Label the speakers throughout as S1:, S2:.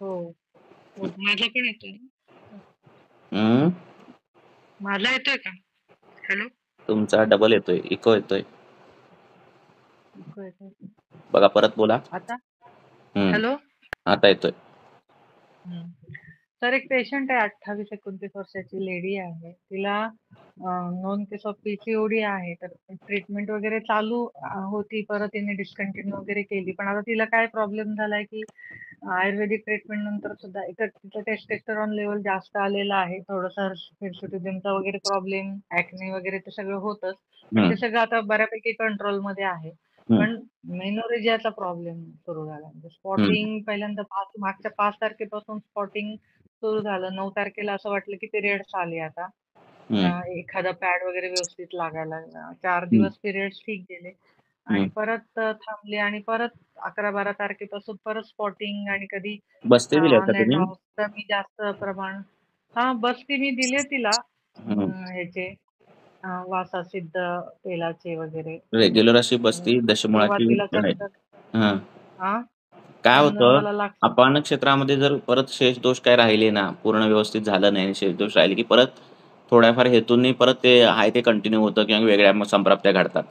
S1: हो. हो. माझा पण येतोय ना?
S2: हं.
S1: माझा येतोय का? हॅलो?
S2: तुमचा डबल येतोय, इको येतोय.
S1: इको येतोय.
S2: बघा परत बोला.
S1: आता?
S2: हं.
S1: हॅलो?
S2: आता येतोय.
S1: हं. तर एक पेशंट आहे 28-29 वर्षाची लेडी आहे. तिला नोन केस ऑफ पीसीओडी आहे. तर ट्रीटमेंट वगैरे चालू होती. परत तिने डिस्कंटिन्यू वगैरे केली. पण आता तिला काय प्रॉब्लेम झालाय, की आयुर्वेदिक ट्रीटमेंट नंतर सुद्धा एकतर तिचं टेस्टोस्टेरॉन लेव्हल जास्त आलेलं आहे. थोडंसं हिर्सुटिझमचा वगैरे प्रॉब्लेम, ॲक्ने वगैरे ते सगळं होतंच. पण
S2: हं,
S1: ते सगळं आता बऱ्यापैकी कंट्रोलमध्ये आहे.
S2: हं,
S1: पण मेनोरेजियाचा प्रॉब्लेम सुरू झाला. म्हणजे
S2: हं,
S1: स्पॉटिंग पहिल्यांदा मागच्या 5 तारखेपासून स्पॉटिंग सुरू झालं. 9 तारखेला असं वाटलं की पिरियड्स आले आता.
S2: हं,
S1: एखादा पॅड वगैरे व्यवस्थित लागायला लागला. 4
S2: हं,
S1: दिवस पिरियड्स ठीक गेले आणि
S2: हं.
S1: परत थांबले आणि परत 11-12 तारखेपासून परत स्पॉटिंग आणि कधी
S2: बस्ते दिल्या का
S1: ऑन एंड
S2: तुम्ही?
S1: ऑफ कमी जास्त प्रमाण. हां, बस्ती मी दिले तिला
S2: हं.
S1: ह्याचे वासासिद्ध तेलाचे वगैरे.
S2: रेग्युलर अशी
S1: आणि
S2: बस्ती दशमुळाची
S1: सुरुवातीला
S2: नाही.
S1: कसं
S2: हां.
S1: हां,
S2: काय
S1: पण
S2: होतं,
S1: मला
S2: अपान क्षेत्रामध्ये जर परत शेषदोष काही राहिले ना, पूर्ण व्यवस्थित झालं नाही आणि शेषदोष राहिले, की परत थोड्याफार हेतूंनी परत ते आहे ते कंटिन्यू होतं किंवा वेगळ्या मग संप्राप्त्या घडतात.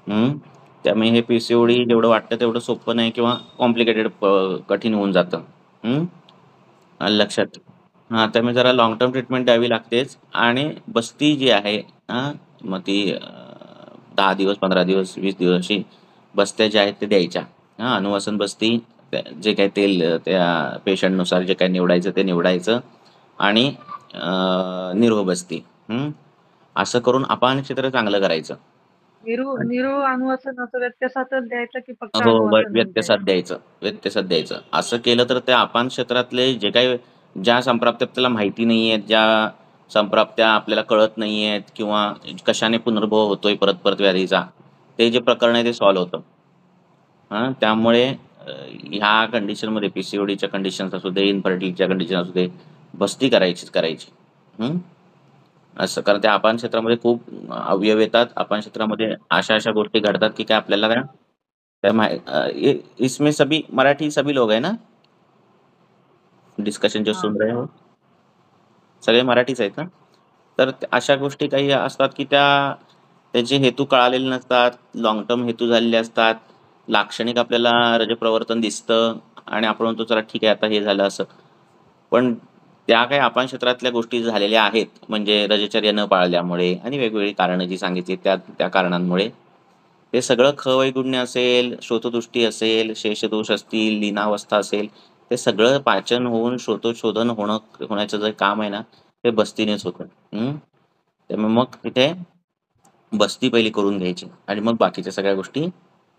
S2: हं. त्यामुळे हे पी-सी-ओ-डी जेवढं वाटतं तेवढं सोपं नाही किंवा कॉम्प्लिकेटेड कठीण होऊन जातं. हं. आलं लक्षात. हां, त्यामुळे जरा लाँग टर्म ट्रीटमेंट द्यावी लागतेच आणि बस्ती जी आहे हां, मग ती 10 दिवस, 15 दिवस, 20 दिवस अशी बस्त्या ज्या आहेत ते द्यायच्या. हां, अनुवासन बस्ती जे काही तेल त्या पेशंटनुसार जे काही निवडायचं ते निवडायचं आणि निरो बस्ती. हं. असं करून अपान क्षेत्र चांगलं करायचं.
S1: निरो अनुवासन असं व्यत्यासातच द्यायचं की फक्त
S2: हो,
S1: अनुवासनच
S2: व्यत्यासात
S1: द्यायचं?
S2: द्यायचं, व्यत्यासात द्यायचं. असं केलं तर त्या अपान क्षेत्रातले जे काही ज्या संप्राप्त्या आपल्याला माहिती नाहीयेत, ज्या संप्राप्त्या आपल्याला कळत नाहीयेत किंवा कशाने पुनर्भव होतोय परत-परत व्याधीचा, ते जे प्रकरण आहे ते सॉल्व्ह होतं. हां, त्यामुळे ह्या कंडिशनमध्ये पी-सी-ओ-डीच्या कंडिशन्स असू दे, इन्फर्टिलिटीच्या कंडिशन असू दे, बस्ती करायचीच करायची. हं. असं कारण त्या अपान क्षेत्रामध्ये खूप अवयव येतात. अपान क्षेत्रामध्ये अशा-अशा गोष्टी घडतात, की काय आपल्याला काय त्या इसमें सभी मराठी सभी लोग हैं ना? डिस्कशन जो
S1: हां.
S2: सुन रहे हो? सगळे मराठीच आहेत ना? तर अशा गोष्टी काही असतात, की त्याचे हेतू कळालेले नसतात, लाँग टर्म हेतू झालेले असतात. लाक्षणिक आपल्याला रजप्रवर्तन दिसतं आणि आपण म्हणतो चला ठीक आहे आता हे झालं असं. पण त्या काही अपान क्षेत्रातल्या गोष्टी झालेल्या आहेत, म्हणजे रजचर्या न पाळल्यामुळे आणि वेगवेगळी कारणं जी सांगितली त्या त्या कारणांमुळे. ते सगळं खवैगुण्य असेल, श्रोतदृष्टी असेल, शेषदोष असतील, लीनावस्था असेल, ते सगळं पाचन होऊन श्रोतशोधन होण्याचं जे काम आहे ना, ते बस्तीनेच होतं. हं. त्यामुळे मग तिथे बस्ती पहिली करून घ्यायची आणि मग बाकीच्या सगळ्या गोष्टी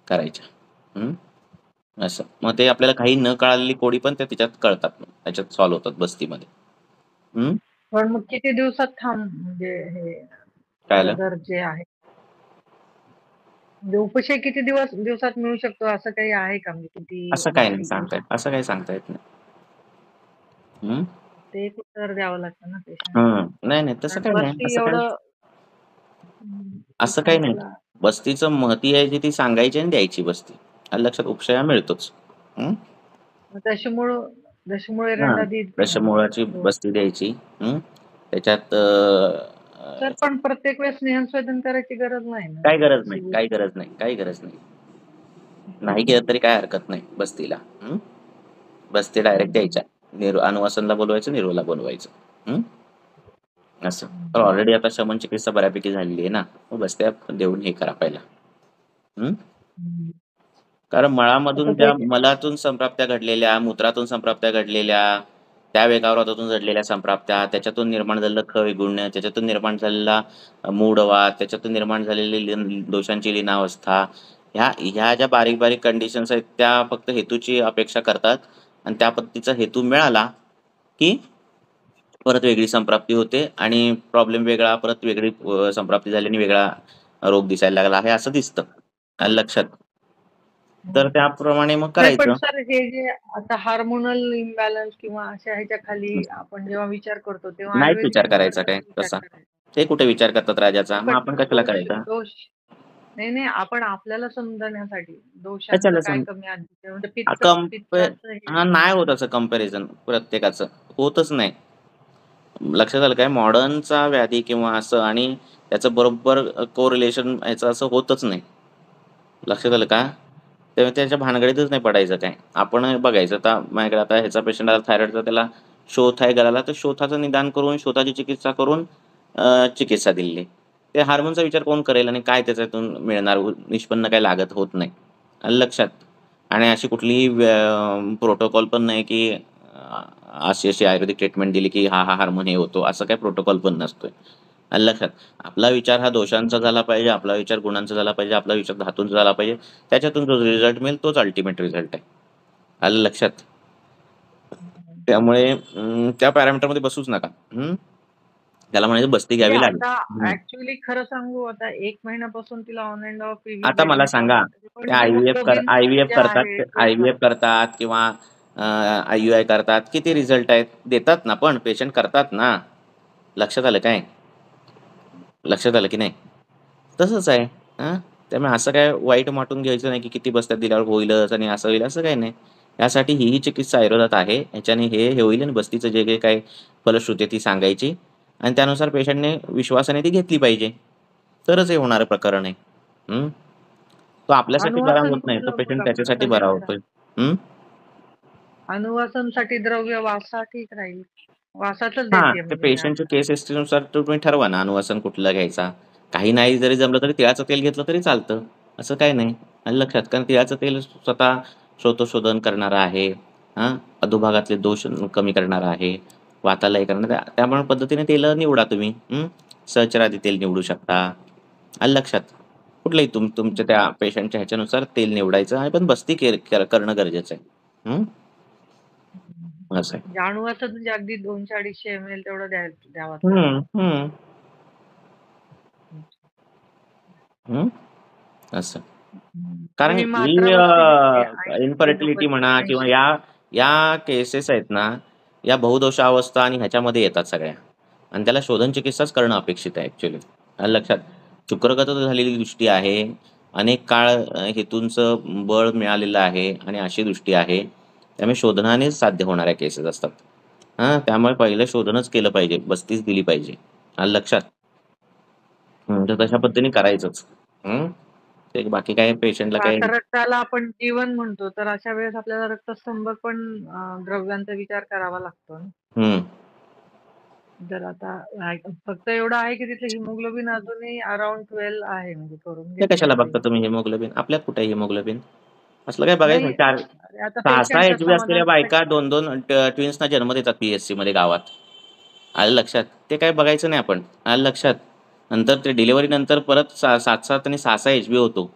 S2: करायच्या. हं. असं. मग ते आपल्याला काही न कळालेली कोडी पण त्या त्याच्यात कळतात. त्याच्यात सॉल्व्ह होतात बस्तीमध्ये. हं.
S1: पण मग किती दिवसात म्हणजे हे
S2: काय झालं?
S1: फर्दर जे आहे म्हणजे उपशय किती दिवसात मिळू शकतो असं काही आहे का? म्हणजे
S2: असं काही नाही सांगता
S1: दिवसात?
S2: येत. असं काही सांगता येत नाही. हं.
S1: ते एक उत्तर द्यावं लागतं ना पेशंटला.
S2: हं. नाही, नाही. तसं
S1: कारण
S2: काही नाही.
S1: बस्ती
S2: असं काही
S1: एवढं
S2: असं काही नाही.
S1: पेशंटला
S2: बस्तीचं महती आहे जी ती सांगायची आणि द्यायची बस्ती. आलं लक्षात उपशया मिळतोच. हं.
S1: मग दशमूळ
S2: हां.
S1: एरंडा
S2: दशमूळाची
S1: हो.
S2: बस्ती द्यायची. हं. त्याच्यात
S1: सर पण प्रत्येक वेळेस स्नेहस्वेदन करायची गरज नाही ना.
S2: काही गरज नाही,
S1: अशी
S2: काही गरज नाही, काही गरज नाही. नाही केलं तरी काही हरकत नाही बस्तीला. हं. बस्ती डायरेक्ट द्यायच्या. अनुवासनला बोलवायचं, निरोला बोलवायचं. हं. असं. तर ऑलरेडी आता शमनचिकित्सा बऱ्यापैकी झालेली आहे ना. मग बस्त्या देऊन हे करा पहिला. हं. कारण
S1: आता
S2: मळामधून
S1: ते
S2: ज्या मलातून संप्राप्त्या घडलेल्या, मूत्रातून संप्राप्त्या घडलेल्या, त्या वेगावरातून घडलेल्या संप्राप्त्या, त्याच्यातून निर्माण झालेलं खविगुण्य, त्याच्यातून निर्माण झालेला मूढवात, त्याच्यातून निर्माण झालेली दोषांची लीनावस्था, ह्या ज्या बारीक-बारीक कंडिशन्स आहेत, त्या फक्त हेतूची अपेक्षा करतात आणि त्या पद्धतीचा हेतू मिळाला, की परत वेगळी संप्राप्ती होते आणि प्रॉब्लेम वेगळा, परत वेगळी संप्राप्ती झाली आणि वेगळा रोग दिसायला लागला आहे, असं दिसतं. आलं लक्षात? तर त्याप्रमाणे मग
S1: नाही पण
S2: करायचं.
S1: सर हे जे आता हार्मोनल इम्बॅलन्स किंवा अशा ह्याच्या खाली आपण जेव्हा विचार करतो तेव्हा
S2: नाहीच विचार
S1: आयुर्वेदिकनुसार
S2: करायचा काय
S1: कसा विचार
S2: तसा.
S1: करायचा?
S2: ते कुठे विचार करतात राजाचा, मग
S1: पण
S2: आपण कशाला
S1: दोष
S2: करायचा?
S1: दोष नाही आपण आपल्याला समजण्यासाठी दोषांचं
S2: कशाला
S1: काय
S2: सम
S1: कमी अधिक आहे, म्हणजे
S2: कंपे
S1: पित्ताचं हे
S2: हा नाही होत असं कंपॅरिझन प्रत्येकाचं. होतच नाही. लक्षात आलं काय? मॉडर्नचा व्याधी किंवा असं आणि त्याचं बरोबर कोरिलेशन ह्याचं असं होतच नाही. लक्षात आलं का? तेव्हा त्याच्या भानगडीतच नाही पडायचं काय. आपण बघायचं आता माझ्याकडे आता ह्याचा पेशंट आला थायरॉइडचा, त्याला शोथ आहे गळाला, तर शोथाचं निदान करून शोथाची चिकित्सा करून चिकित्सा दिलेली. ते हार्मोनचा विचार कोण करेल आणि काय त्याच्यातून मिळणार निष्पन्न काही लागत होत नाही. आलं लक्षात? आणि अशी कुठलीही प्रोटोकॉल पण नाही की अशी आयुर्वेदिक ट्रीटमेंट दिली की हा हार्मोन हे होतो, असं काही प्रोटोकॉल पण नसतोय. आलं लक्षात? आपला विचार हा दोषांचा झाला पाहिजे, आपला विचार गुणांचा झाला पाहिजे, आपला विचार धातूंचा झाला पाहिजे. त्याच्यातून जो रिझल्ट मिळेल तोच अल्टिमेट रिझल्ट आहे. आलं लक्षात? त्यामुळे त्या पॅरामीटरमध्ये बसूच नका. त्याला म्हणायचं बस्ती
S1: म्हणजे
S2: घ्यावी लागेल.
S1: आता ऍक्च्युअली खरं सांगू, आता 1 महिन्यापासून तिला ऑन अँड ऑफ PVZ
S2: आता मला
S1: घेत
S2: सांगा,
S1: होते.
S2: ते
S1: पण हिमोग्लोबिन
S2: आयव्हीएफ
S1: जे
S2: करतात,
S1: आहे ते
S2: आयव्हीएफ करतात किंवा IUI करतात. किती रिझल्ट आहेत? देतात ना, पण पेशंट करतात ना. लक्षात आलं काय? लक्षात आलं की नाही? तसंच आहे. हां, त्यामुळे असं काय वाईट वाटून घ्यायचं नाही की किती बस्त्यात दिल्यावर होईलच आणि असं होईल, असं काही नाही. यासाठी ही चिकित्सा आयुर्वेदात आहे. ह्याच्याने हे होईल आणि बस्तीचं जे काही काही फलश्रुती आहे ती सांगायची आणि त्यानुसार पेशंटने विश्वासाने ती घेतली पाहिजे. तरच हे होणारं प्रकरण आहे. हं. तो आपल्यासाठी बरा
S1: अनुवासन
S2: होत नाही. तो
S1: कुठलं मग
S2: पेशंट
S1: डॉक्टर
S2: त्याच्यासाठी बरा
S1: सजेस्ट
S2: होतोय. हं.
S1: अनुवासनसाठी द्रव्य वासा ठीक राहील. वासाचंच
S2: हां,
S1: देतेय
S2: ते
S1: म्हणजे मी
S2: पेशंटच्या
S1: आता.
S2: केस हिस्ट्रीनुसार तुम्ही ठरवा ना अनुवासन कुठला घ्यायचा. काही नाही जरी जमलं तरी तिळाचं तेल घेतलं तरी चालतं. असं काही नाही. आलं लक्षात? कारण तिळाचं तेल स्वतः श्रोतशोधन करणारं आहे. हां, अधोभागातले दोष कमी करणारं आहे. वाताला हे करणारं त्यामुळे पद्धतीने तेलं निवडा तुम्ही. सहचरादी तेल निवडू शकता. आलं लक्षात? कुठलंही तुमच्या त्या पेशंटच्या ह्याच्यानुसार तेल निवडायचं आणि पण बस्ती करणं गरजेचं आहे. असं आहे.
S1: म्हणजे अनुवासन म्हणजे अगदी 200-250 ml तेवढं द्यावंच
S2: हं,
S1: लागतं.
S2: हं, हं. असं. कारण
S1: मी
S2: ही
S1: मात्रा बघते तिथे 80
S2: इन्फर्टिलिटी म्हणा किंवा
S1: 80.
S2: या केसेस आहेत ना, या बहुदोषावस्था आणि ह्याच्यामध्ये येतात सगळ्या आणि त्याला शोधन चिकित्साच करणं अपेक्षित आहे ॲक्चुअली. आलं लक्षात? शुक्रगत झालेली दृष्टी आहे. अनेक काळ हेतूंचं बळ मिळालेलं आहे आणि अशी दृष्टी आहे. त्यामुळे शोधनानेच साध्य होणाऱ्या केसेस असतात. त्यामुळे पहिलं शोधनच केलं पाहिजे. बस्तीच दिली पाहिजे. आलं लक्षात? तर तशा पद्धतीने करायचंच. ते बाकी काय पेशंटला काय
S1: आता रक्ताला आपण जीवन म्हणतो, तर अशा वेळेस आपल्याला रक्तस्तंभ पण द्रव्यांचा विचार करावा लागतो ना.
S2: हं.
S1: जर आता फक्त एवढं आहे की तिथलं हिमोग्लोबिन अजूनही अराउंड 12 आहे, म्हणजे करून
S2: ते
S1: घेतलं
S2: कशाला बघता
S1: तरी.
S2: तुम्ही हिमोग्लोबिन? आपल्यात कुठे आहे हिमोग्लोबिन? असलं काही बघायचं
S1: नाही,
S2: नाही. 4
S1: आता
S2: 6-6
S1: पेशंटच्या
S2: एचबी असलेल्या बायका
S1: समाधानासाठी.
S2: 2-2 ट्विन्सना जन्म देतात PSCमध्ये गावात. आलं लक्षात? ते काही बघायचं नाही आपण. आलं लक्षात? नंतर ते डिलिव्हरी नंतर परत 7-7 आणि 6-6 एचबी होतो.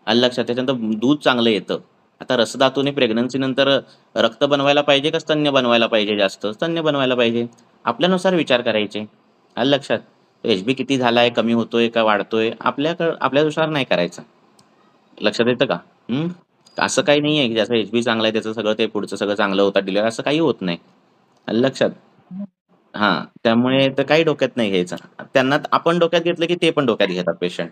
S2: आलं लक्षात? त्याच्यानंतर दूध चांगलं येतं. आता रसधातूने प्रेग्नन्सीनंतर रक्त बनवायला पाहिजे का स्तन्य बनवायला पाहिजे जास्त? स्तन्य बनवायला पाहिजे. आपल्यानुसार विचार करायचे. आलं लक्षात? एचबी किती झालाय, कमी होतोय का वाढतोय? आपल्यानुसार नाही करायचा. लक्षात येतं का? असं काही नाहीये की ज्याचा एचबी चांगला आहे त्याचं सगळं ते पुढचं सगळं चांगलं होतं डिलिव्हरी असं काही होत नाही. आलं लक्षात? त्यामुळे तर काही डोक्यात नाही घ्यायचं. त्यांना आपण डोक्यात घेतलं की ते पण डोक्यात घेतात पेशंट.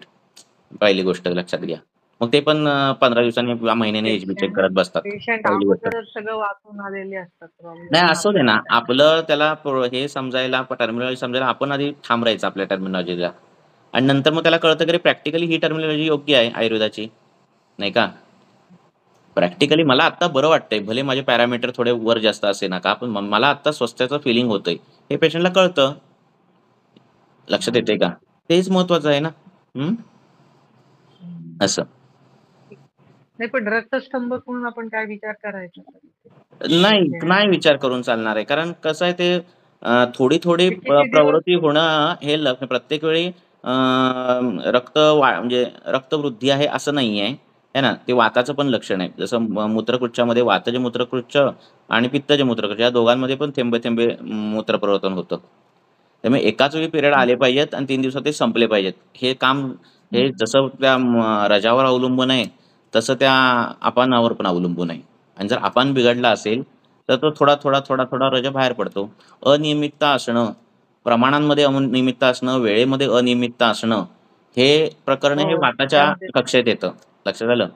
S2: पहिली गोष्ट लक्षात घ्या. मग ते पण 15 दिवसांनी किंवा महिन्याने एचबी चेक करत बसतात.
S1: पेशंट
S2: पहिली गोष्ट.
S1: अगोदरच सगळं वाचून आलेले असतात.
S2: नाही
S1: प्रॉब्लेम
S2: असू दे ना.
S1: आपल्याला काय.
S2: आपलं त्याला हे समजायला टर्मिनॉलॉजी समजायला आपण आधी ठाम राहायचं आपल्या टर्मिनॉलॉजीला आणि नंतर मग त्याला कळतं की प्रॅक्टिकली ही टर्मिनॉलॉजी योग्य आहे आयुर्वेदाची. नाही का? प्रॅक्टिकली मला आत्ता बरं वाटतंय. भले माझे पॅरामीटर थोडे वर जास्त असेना का, पण मला आत्ता स्वस्थतेचं फीलिंग होतंय. हे पेशंटला कळतं. लक्षात येतंय का? तेच महत्वाचं आहे ना. असं.
S1: नाही, पण रक्तस्तंभ म्हणून आपण काय विचार करायचा?
S2: नाही विचार करून चालणार आहे. कारण कसं आहे ते थोडी-थोडी
S1: ते किती दिवस.
S2: प्रवृत्ती होणं हे प्रत्येक वेळी म्हणजे रक्तवृद्धी आहे असं नाहीये. आहे ना? ते वाताचं पण लक्षण आहे. जसं मूत्रकुच्च्यामध्ये वातजे मूत्रकुच्च आणि पित्तजे मूत्रकुच्च या दोघांमध्ये पण थेंबे-थेंबे मूत्रप्रवर्तन होतं. त्यामुळे एकाच वेळी पिरियड आले पाहिजेत आणि 3 दिवसात ते संपले पाहिजेत. हे काम हे जसं त्या रजावर अवलंबून आहे, तसं त्या अपानावर पण अवलंबून आहे. आणि जर अपान बिघडला असेल, तर तो थोडा रजा बाहेर पडतो. अनियमितता असणं, प्रमाणांमध्ये अनियमितता असणं, वेळेमध्ये अनियमितता असणं, हे प्रकरण हे
S1: हो,
S2: वाताच्या
S1: त्यामध्ये
S2: कक्षेत येतं. लक्षात आलं?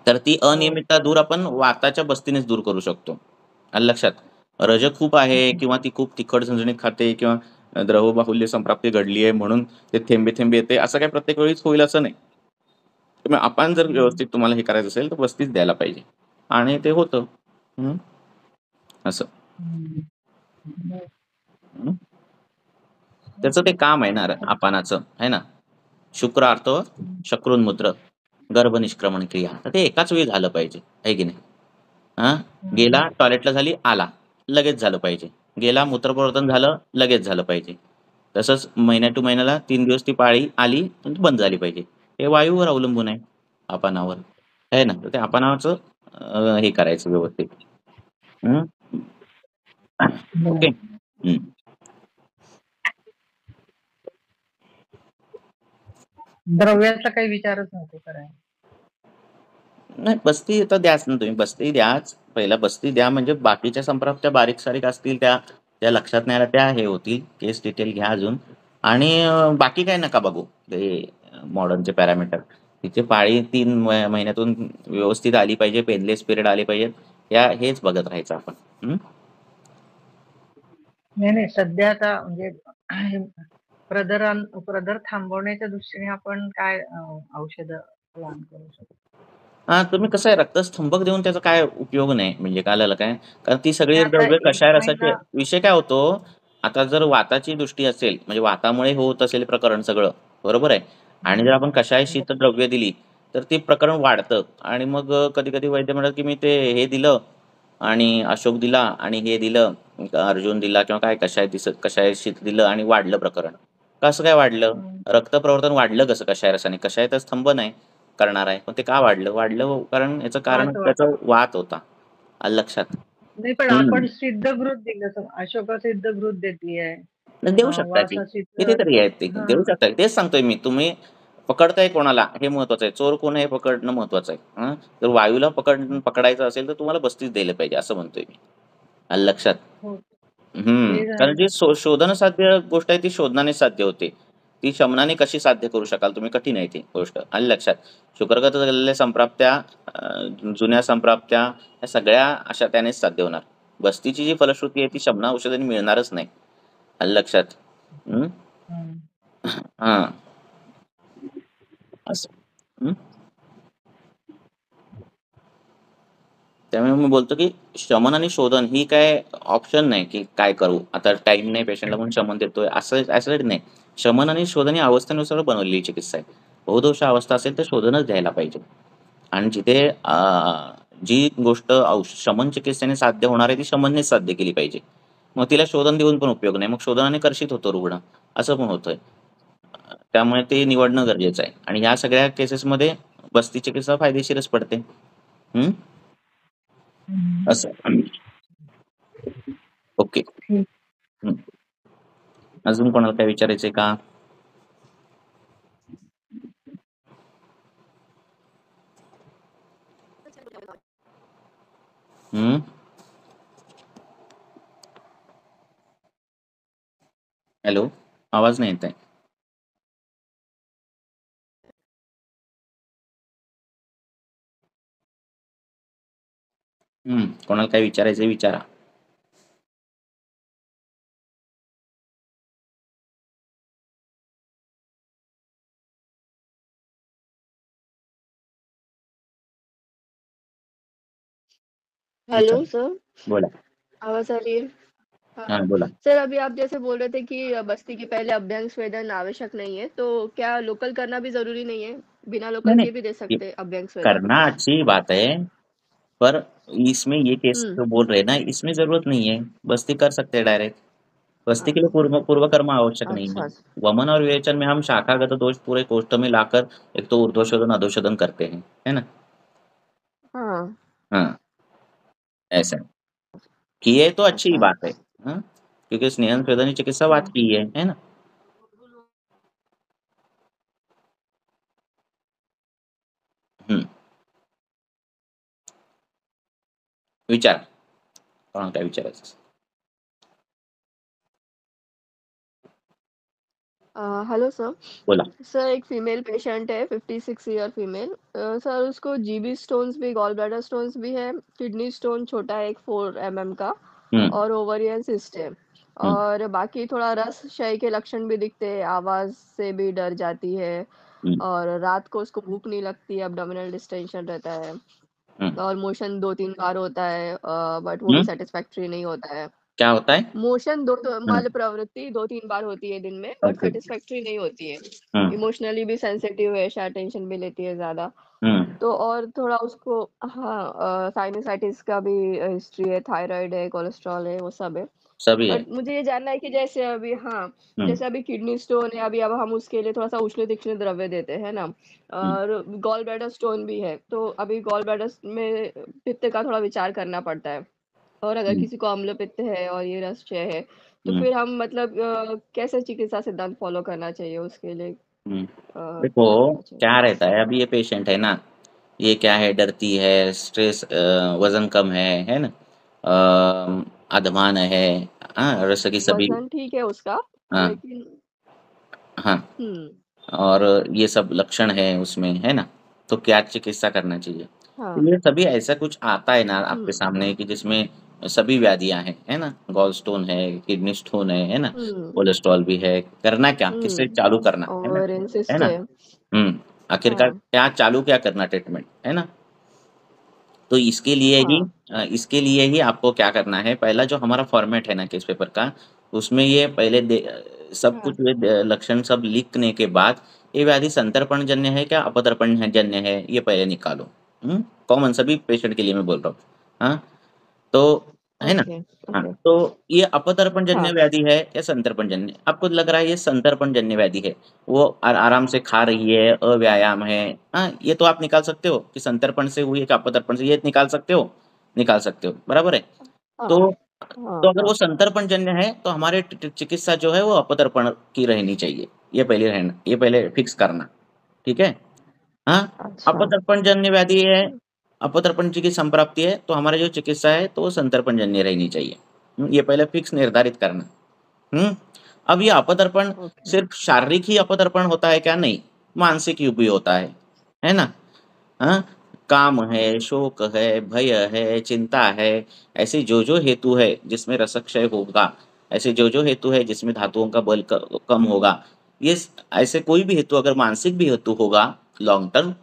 S2: तर ती
S1: हो.
S2: अनियमितता दूर आपण वाताच्या बस्तीनेच दूर करू शकतो. आलं लक्षात? रज खूप आहे
S1: हं,
S2: किंवा ती खूप तिखट झणझणीत खाते किंवा द्रवबाहुल्य संप्राप्ती घडली आहे म्हणून ते थेंबे-थेंबे येते, असं काही प्रत्येक वेळीच होईल असं नाही. त्यामुळे आपण जर
S1: हं.
S2: व्यवस्थित तुम्हाला हे करायचं असेल, तर बस्तीच द्यायला पाहिजे आणि ते होतं. हं, असं.
S1: हं. हं.
S2: हं. त्याचं ते काम आहे ना अपानाचं, आहे ना? शुक्र आर्तव, शक्रोन्मूत्र, गर्भनिष्क्रमण क्रिया. तर ते एकाच वेळी झालं पाहिजे, आहे की नाही? हां,
S1: हं.
S2: गेला टॉयलेटला झाली, आला. लगेच झालं पाहिजे. गेला मूत्रप्रवर्तन झालं, लगेच झालं पाहिजे. तसंच महिन्या टू महिन्याला 3 दिवस ती पाळी आली, पण ती बंद झाली पाहिजे. हे वायूवर अवलंबून आहे, अपानावर. आहे ना? तर ते अपानाचं हे करायचं व्यवस्थित. हं. ओके.
S1: बरं.
S2: हं.
S1: द्रव्याचा काही विचारच नको करायला.
S2: नाही बस्ती तर द्याच ना तुम्ही. बस्ती द्याच. पहिला बस्ती द्या म्हणजे बाकीच्या संप्राप्त्या बारीक-सारीक असतील त्या त्या लक्षात नाही आल्या त्या हे होतील. केस डिटेल घ्या अजून आणि बाकी काही नका बघू. ते मॉडर्नचे पॅरामीटर. तिथे पाळी 3 महिन्यातून व्यवस्थित आली पाहिजे, पेनलेस पिरियड आले पाहिजेत. हेच बघत राहायचं आपण. हं.
S1: नाही, नाही. सध्या आता म्हणजे प्रदर थांबवण्याच्या दृष्टीने आपण काय औषधं प्लॅन करू शकतो?
S2: तुम्ही कसं आहे रक्तस्तंभक देऊन त्याचा काय उपयोग नाही. म्हणजे कळालं काय? कारण ती
S1: नाही
S2: सगळी
S1: आता
S2: द्रव्य
S1: 1
S2: कषाय रसाची
S1: महिना
S2: आहे. विषय काय होतो, आता जर वाताची दृष्टी असेल, म्हणजे वातामुळे होत असेल प्रकरण सगळं, बरोबर आहे. आणि जर
S1: हं.
S2: आपण कषाय
S1: बरं.
S2: शीतद्रव्य दिली, तर ते प्रकरण वाढतं आणि मग कधी-कधी वैद्य म्हणतात, की मी ते हे दिलं आणि अशोक दिला आणि हे दिलं, अर्जुन दिला किंवा काय कषाय शीत दिलं आणि वाढलं प्रकरण. कसं काय वाढलं?
S1: हं.
S2: रक्तप्रवर्तन वाढलं कसं कषाय रसाने? कषाय तर स्तंभ नाही करणार आहे. पण ते का वाढलं? वाढलं कारण याचं कारण
S1: वात
S2: त्याचा वात होता. आलं लक्षात?
S1: नाही पण
S2: हं.
S1: आपण सिद्धघृत दिलं अशोका सिद्धघृत देतीये.
S2: देऊ शकता की.
S1: वासासित
S2: कितीतरी आहेत ते. देऊ
S1: हां.
S2: शकता. तेच सांगतोय मी. तुम्ही पकडताय कोणाला हे महत्वाचं आहे. चोर कोण आहे हे पकडणं महत्वाचं आहे. हं. जर वायूला पकडायचं असेल तर तुम्हाला बस्तीच द्यायला पाहिजे असं म्हणतोय मी. आलं लक्षात?
S1: हो.
S2: हं.
S1: ते
S2: कारण
S1: झालं.
S2: जी शोधनसाध्य गोष्ट आहे ती शोधनानेच साध्य होते. ती शमनाने कशी साध्य करू शकाल तुम्ही कठीण आहे ती गोष्ट. आलं लक्षात. शुक्रगत झालेल्या संप्राप्त्या जुन्या संप्राप्त्या ह्या सगळ्या अशा त्यानेच साध्य होणार. बस्तीची जी फलश्रुती आहे ती शमना औषधाने मिळणारच नाही. आलं लक्षात. हं.
S1: हं.
S2: हां. असं. हं. त्यामुळे मी बोलतो, की शमन आणि शोधन ही काय ऑप्शन नाही, की काय करू? आता टाईम नाही पेशंटला म्हणून शमन देतोय असं नाही. शमन आणि शोधन ही अवस्थेनुसार बनवलेली चिकित्सा आहे. बहुदोष अवस्था असेल तर शोधनच द्यायला पाहिजे. आणि जिथे जी गोष्ट शमन चिकित्सेने साध्य होणार आहे ती शमननेच साध्य केली पाहिजे. मग तिला शोधन देऊन पण उपयोग नाही. मग शोधनाने कर्षित होतो रुग्ण. असं पण होतंय. त्यामुळे ते निवडणं गरजेचं आहे. आणि ह्या सगळ्या केसेसमध्ये बस्ती चिकित्सा फायदेशीरच पडते. हं.
S1: हं.
S2: असं. ओके.
S1: ठीक.
S2: हं. अजून कोणाला काय विचारायचंय का? हं. हॅलो. आवाज नाही येत आहे. कोणाला काय विचारायचंय विचारा.
S3: हेलो
S2: विचारा.
S3: सर,
S2: बोला.
S3: आवाज़ आ रही है? हाँ,
S2: हां, बोला.
S3: सर अभी आप जैसे बोल रहे थे कि बस्ती के पहले अभ्यंग स्वेदन आवश्यक नहीं है, तो क्या लोकल करना भी ज़रूरी नहीं है? बिना
S2: नहीं,
S3: लोकल
S2: नहीं,
S3: के भी दे
S2: ये
S3: सकते हैं अभ्यंग स्वेदन?
S2: करना अच्छी बात है, पर इसमें ये केस
S3: हुँ,
S2: जो बोल रहे हैं ना, इसमें ज़रूरत नहीं है। बस्ती कर सकते हैं डायरेक्ट। बस्ती के लिए
S3: हाँ,
S2: पूर्वकर्म आवश्यक नहीं
S3: अच्छा,
S2: है।
S3: अच्छा,
S2: वमन और विवेचन में हम शाखागत दोष पूरे कोष्ठ में लाकर एक तो ऊर्ध्वशोधन, अधोशोधन करते हैं, है ना?
S3: हाँ,
S2: हाँ, ऐसा है। किए तो अच्छी ही
S3: अच्छा,
S2: बात है, हाँ? क्योंकि स्नेहन स्वेदन की चिकित्सा बात
S3: हाँ,
S2: की है ना? हं, विचारा. कोणाला काय विचारायचं असेल.
S3: Hello sir.
S2: बोला।
S3: सर एक फीमेल पेशेंट है, 56 ईयर फीमेल। सर उसको जीबी स्टोन्स भी, गॉल ब्लैडर स्टोन्स भी है, किडनी स्टोन छोटा है एक 4 mm का,
S2: हम्म।
S3: और ओवरियन सिस्ट है।
S2: हम्म।
S3: और बाकी थोड़ा रस क्षय के लक्षण भी दिखते हैं, आवाज से भी डर जाती है,
S2: हम्म।
S3: और रात को उसको भूख नहीं लगती, abdominal डिस्टेंशन रहता है,
S2: हम्म।
S3: और मोशन 2-3 बार होता है, बट वो भी
S2: हम्म।
S3: सेटिस्फैक्टरी नहीं होता है।
S2: क्या होता है?
S3: मोशन दो
S2: हम्म।
S3: मल प्रवृत्ति 2-3 बार होती है दिन में, बट
S2: ओके।
S3: सेटिस्फैक्टरी नहीं होती है।
S2: हम्म।
S3: इमोशनली भी सेंसिटिव है, शायद टेंशन भी लेती है ज्यादा।
S2: हम्म।
S3: तो और थोड़ा उसको, हाँ, साइनसाइटिस का भी हिस्ट्री है, थायराइड है, कोलेस्ट्रॉल है, वो सब है।
S2: सभी है।
S3: बट मुझे ये जानना है कि जैसे अभी, हाँ,
S2: हम्म।
S3: जैसे अभी किडनी स्टोन है, अभी अब हम उसके लिए थोड़ा सा उष्ण तीक्ष्ण द्रव्य देते हैं ना,
S2: हम्म।
S3: और गॉल ब्लैडर स्टोन भी है, तो अभी गॉल ब्लैडर में पित्त का थोड़ा विचार करना पड़ता है। और अगर
S2: हम्म।
S3: किसी को अम्ल पित्त है और ये रक्तक्षय है, तो
S2: हम्म।
S3: फिर हम मतलब कैसे चिकित्सा सिद्धांत फॉलो करना चाहिए उसके लिए,
S2: हम्म। देखो,
S3: करना
S2: क्या
S3: चाहिए।
S2: रहता है, अभी ये पेशेंट है ना, ये क्या है, डरती है, स्ट्रेस, वजन कम है ना, अधमान है, हाँ, जैसे कि सभी।
S3: वजन ठीक है उसका,
S2: हाँ।
S3: लेकिन
S2: हाँ।
S3: हम्म,
S2: और ये सब लक्षण है उसमें, है ना, तो क्या चिकित्सा करना चाहिए? तो
S3: हाँ,
S2: ये सभी ऐसा कुछ आता है ना आपके
S3: हम्म,
S2: सामने कि जिसमें सभी व्याधियां हैं, है ना, गॉल स्टोन है, किडनी स्टोन है ना,
S3: हम्म,
S2: कोलेस्ट्रॉल भी है, करना क्या, किससे चालू करना है ना,
S3: और
S2: है
S3: इंसिस्ट
S2: ना।
S3: है।
S2: आखिरकार
S3: हाँ,
S2: क्या चालू, क्या करना ट्रीटमेंट, है ना। तो
S3: हाँ,
S2: इसके लिए ही आपको क्या करना है, पहला जो हमारा फॉर्मेट है ना केस पेपर का, उसमें ये पहले सब
S3: हाँ,
S2: कुछ ये लक्षण सब लिखने के बाद, ये व्याधि संतर्पण जन्य है क्या अपतर्पण जन्य है, ये पहले निकालो। कॉमन सभी पेशेंट के लिए मैं बोल रहा हूँ। हाँ। तो है ना।
S3: ओके,
S2: हाँ,
S3: ओके,
S2: तो ये अपतर्पण जन्य
S3: हाँ,
S2: व्याधि है या संतर्पण जन्य, आपको लग रहा है ये संतर्पण जन्य व्याधि है, वो आराम से खा रही है, अव्यायाम है। हाँ, ये तो आप निकाल सकते हो कि संतर्पण से हुई है कि अपतर्पण से, ये निकाल सकते हो, निकाल सकते हो, बराबर है।
S3: हाँ,
S2: तो
S3: हाँ,
S2: अगर वो
S3: हाँ,
S2: संतर्पण जन्य है तो हमारे चिकित्सा जो है वो अपतर्पण की रहनी चाहिए, ये पहले रहना, ये पहले फिक्स करना। ठीक है। हाँ।
S3: अच्छा,
S2: अपतर्पणजन्य व्याधि है, अपतर्पण की संप्राप्ति है, तो हमारी जो चिकित्सा है तो वो संतर्पणजन्य रहनी चाहिए। ये पहले फिक्स निर्धारित करना। अब ये अपतर्पण
S3: ओके,
S2: सिर्फ शारीरिक ही अपतर्पण होता है क्या? नहीं, मानसिक भी होता है ना। हाँ, काम है, शोक है, भय है, चिंता है, ऐसे जो जो हेतु है जिसमें रसक्षय होगा, ऐसे जो जो हेतु है जिसमें धातुओं का बल कम होगा, ऐसे कोई भी हेतु अगर मानसिक भी हेतु होगा लॉन्ग टर्म,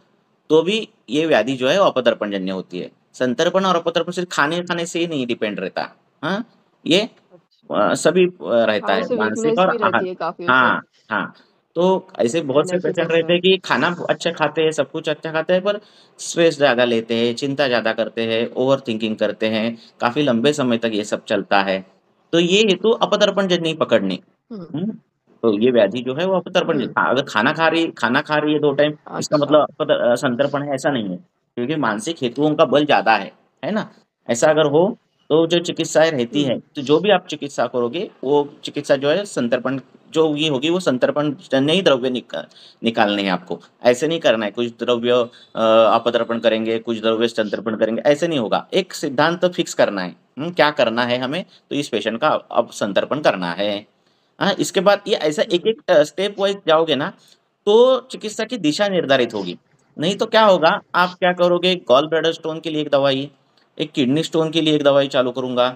S2: तो भी ये व्याधि जो है वो अपतर्पणजन्य होती है। संतर्पण और अपतर्पण सिर्फ खाने खाने से ही नहीं डिपेंड रहता। हाँ, ये
S3: अच्छा,
S2: सभी
S3: हाँ,
S2: रहता है,
S3: उसे
S2: मानसिक
S3: वीकनेस
S2: और
S3: भी
S2: आहार।
S3: रहती है काफी उसे,
S2: हाँ। हाँ। तो ऐसे बहुत से
S3: एनर्जी
S2: पेशेंट रहते
S3: पर्सन।
S2: हैं कि खाना अच्छा खाते हैं, सब कुछ अच्छा खाते हैं, पर स्ट्रेस ज्यादा लेते हैं, चिंता ज्यादा करते हैं, ओवर थिंकिंग करते हैं, काफी लंबे समय तक ये सब चलता है। तो ये हेतु अपतर्पण जन्य नहीं पकड़नी।
S3: हम्म,
S2: हम्म। तो ये व्याधि जो है वो अपतर्पण
S3: हम्म,
S2: अगर खाना खा रही है 2 टाइम, इसका
S3: अच्छा,
S2: मतलब संतर्पण है ऐसा नहीं है, क्योंकि मानसिक हेतुओं का बल ज्यादा है ना। ऐसा अगर हो तो जो चिकित्साएं रहती है,
S3: हम्म,
S2: तो जो भी आप चिकित्सा करोगे वो चिकित्सा जो है संतर्पण जो ये होगी वो संतर्पण जन्य ही द्रव्य निकालने हैं आपको। ऐसे नहीं करना है कुछ द्रव्य अपतर्पण करेंगे, कुछ द्रव्य संतर्पण करेंगे, ऐसे नहीं होगा। एक सिद्धांत फिक्स करना है। क्या करना है हमें, तो इस पेशेंट का अब संतर्पण करना है। हाँ, इसके बाद ये ऐसा एक
S3: हम्म,
S2: एक स्टेप वाइज जाओगे ना, तो चिकित्सा की दिशा निर्धारित होगी। नहीं तो क्या होगा, आप क्या करोगे, गॉल ब्लैडर स्टोन के लिए एक दवाई, एक किडनी स्टोन के लिए एक दवाई चालू करूंगा,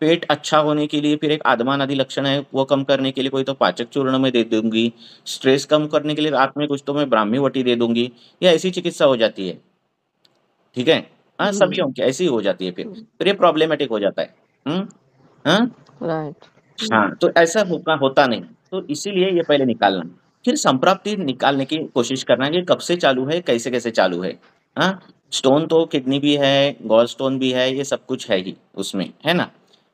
S2: पेट अच्छा होने के लिए फिर एक आदमान आदि लक्षण है वो कम करने के लिए कोई तो पाचक चूर्ण में दे दूंगी, स्ट्रेस कम करने के लिए रात में कुछ तो मैं ब्राह्मी वटी दे दूंगी। ये ऐसी चिकित्सा हो जाती है। ठीक है। हाँ, सभी
S3: हम्म,
S2: होंगे ऐसी ही हो जाती है, फिर ये प्रॉब्लमेटिक हो जाता है। हम्म। हाँ।
S3: राइट,
S2: हाँ, तो ऐसा होता होता नहीं, तो इसीलिए ये पहले निकालना, फिर संप्राप्ति निकालने की कोशिश करना कि कब से चालू है, कैसे कैसे चालू है। हाँ, स्टोन तो किडनी भी है, गॉल स्टोन भी है, ये सब कुछ है ही उसमें, है ना।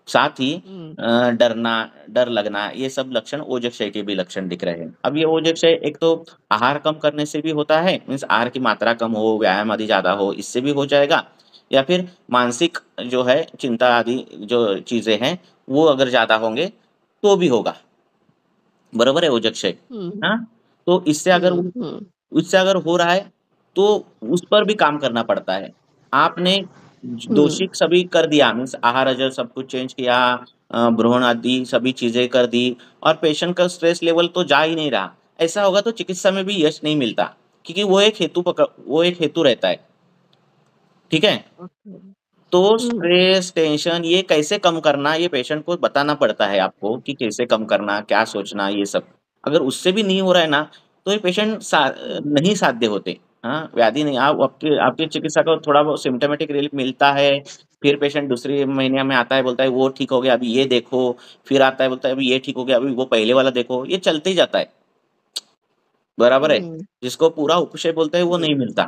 S2: साथ ही
S3: हम्म,
S2: डरना, डर लगना, ये सब लक्षण ओजक्षय के भी लक्षण दिख रहे हैं। अब ये ओजक्षय एक तो आहार कम करने से भी होता है, मीन्स आहार की मात्रा कम हो, व्यायाम आदि ज्यादा हो, इससे भी हो जाएगा, या फिर मानसिक जो है चिंता आदि जो चीजें हैं वो अगर ज्यादा होंगे तो भी होगा, बरोबर है ओजक्षय।
S3: हम्म,
S2: हाँ। तो इससे अगर हो रहा है तो उस पर भी काम करना पड़ता है। आपने दोषी सभी कर दिया, मीन्स आहार अजर सब कुछ चेंज किया, भ्रूण आदि सभी चीजें कर दी, और पेशेंट का स्ट्रेस लेवल तो जा ही नहीं रहा। ऐसा होगा तो चिकित्सा में भी यश नहीं मिलता, क्योंकि वो एक हेतु रहता है। ठीक है।
S3: ओके।
S2: तो स्ट्रेस टेंशन ये कैसे कम करना, ये पेशेंट को बताना पड़ता है आपको कि कैसे कम करना, क्या सोचना, ये सब। अगर उससे भी नहीं हो रहा है ना, तो ये पेशेंट नहीं साध्य होते। हाँ, व्याधि नहीं, आप आपके आपके चिकित्सा को थोड़ा बहुत सिम्टोमेटिक रिलीफ मिलता है, फिर पेशेंट दूसरे महीने में आता है, बोलता है वो ठीक हो गया, अभी ये देखो, फिर आता है बोलता है अभी ये ठीक हो गया, अभी वो पहले वाला देखो, ये चलते ही जाता है। बराबर है। जिसको पूरा उपशय बोलते हैं वो नहीं मिलता।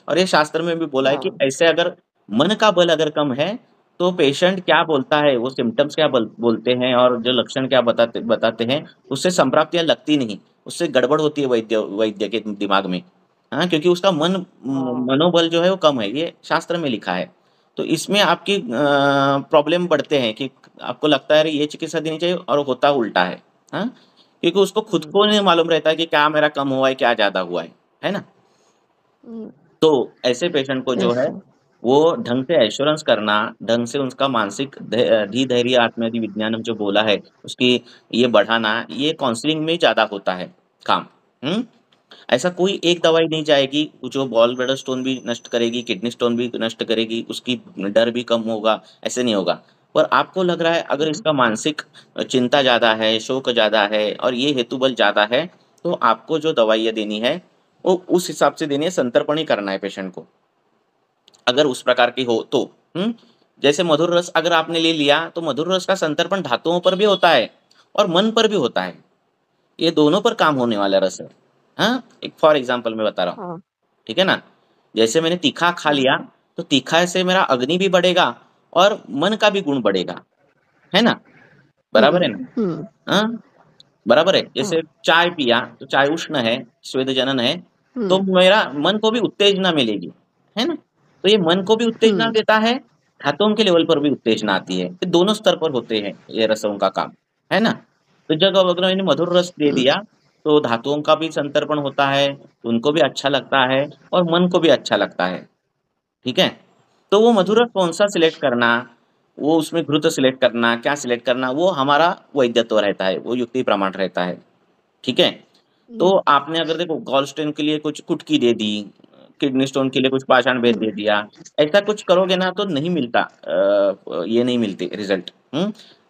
S2: और ये शास्त्र में भी बोला है कि
S3: हाँ।
S2: ऐसे अगर मन का बल अगर कम है, तो पेशेंट क्या बोलता है, वो सिम्टम्स क्या बोलते हैं और जो लक्षण क्या बताते बताते हैं, उससे संप्राप्तियां लगती नहीं, उससे गड़बड़ होती है वैद्य वैद्य के दिमाग में। हाँ, क्योंकि उसका
S3: हाँ।
S2: मनोबल जो है वो कम है, ये शास्त्र में लिखा है। तो इसमें आपकी प्रॉब्लम बढ़ते हैं कि आपको लगता है अरे ये चिकित्सा देनी चाहिए, और होता उल्टा है। हाँ, क्योंकि उसको खुद को नहीं मालूम रहता है कि क्या मेरा कम हुआ है, क्या ज्यादा हुआ है ना। तो ऐसे पेशेंट को जो
S3: यस
S2: है
S3: सर।
S2: वो ढंग से एश्योरेंस करना, ढंग से उसका मानसिक धैर्य आत्मधि विज्ञानम जो बोला है उसकी ये बढ़ाना, ये काउंसलिंग में ज्यादा होता है काम। हम्म ऐसा कोई एक दवाई नहीं जाएगी जो बॉल ब्लैडर स्टोन भी नष्ट करेगी, किडनी स्टोन भी नष्ट करेगी, उसकी डर भी कम होगा, ऐसे नहीं होगा। पर आपको लग रहा है अगर इसका मानसिक चिंता ज्यादा है, शोक ज्यादा है, और ये हेतु बल ज्यादा है, तो आपको जो दवाइयाँ देनी है वो उस हिसाब से देनी है, संतर्पण ही करना है पेशेंट को, अगर उस प्रकार की हो तो। जैसे मधुर रस अगर आपने ले लिया, तो मधुर रस का संतर्पण धातुओं पर भी होता है और मन पर भी होता है, ये दोनों पर काम होने वाला रस है। हाँ, एक फॉर एग्जाम्पल मैं बता रहा हूँ।
S3: हाँ।
S2: ठीक है ना। जैसे मैंने तीखा खा लिया, तो तीखा से मेरा अग्नि भी बढ़ेगा और मन का भी गुण बढ़ेगा, है ना। बराबर है ना।
S3: हम्म।
S2: हाँ, बराबर है।
S3: हाँ।
S2: जैसे चाय पिया, तो चाय उष्ण है, स्वेद जनन है, तो
S3: हम्म।
S2: मेरा मन को भी उत्तेजना मिलेगी, है ना। तो ये मन को भी उत्तेजना
S3: हम्म।
S2: देता है, धातुओं के लेवल पर भी उत्तेजना आती है, ये दोनों स्तर पर होते हैं ये रसों का काम, है ना। तो जब अगर मैंने मधुर रस दे
S3: हम्म।
S2: दिया, तो धातुओं का भी संतर्पण होता है, उनको भी अच्छा लगता है और मन को भी अच्छा लगता है। ठीक है। तो वो मधुर रस कौन सा सिलेक्ट करना, वो उसमें घृत सिलेक्ट करना, क्या सिलेक्ट करना, वो हमारा वैद्यत्व रहता है, वो युक्ति प्रमाण रहता है। ठीक है। तो
S3: हम्म।
S2: आपने अगर देखो गॉल स्टोन के लिए कुछ कुटकी दे दी, किडनी स्टोन के लिए कुछ पाषाण भेद दे दिया, ऐसा कुछ करोगे ना तो नहीं मिलता, ये नहीं मिलते रिजल्ट।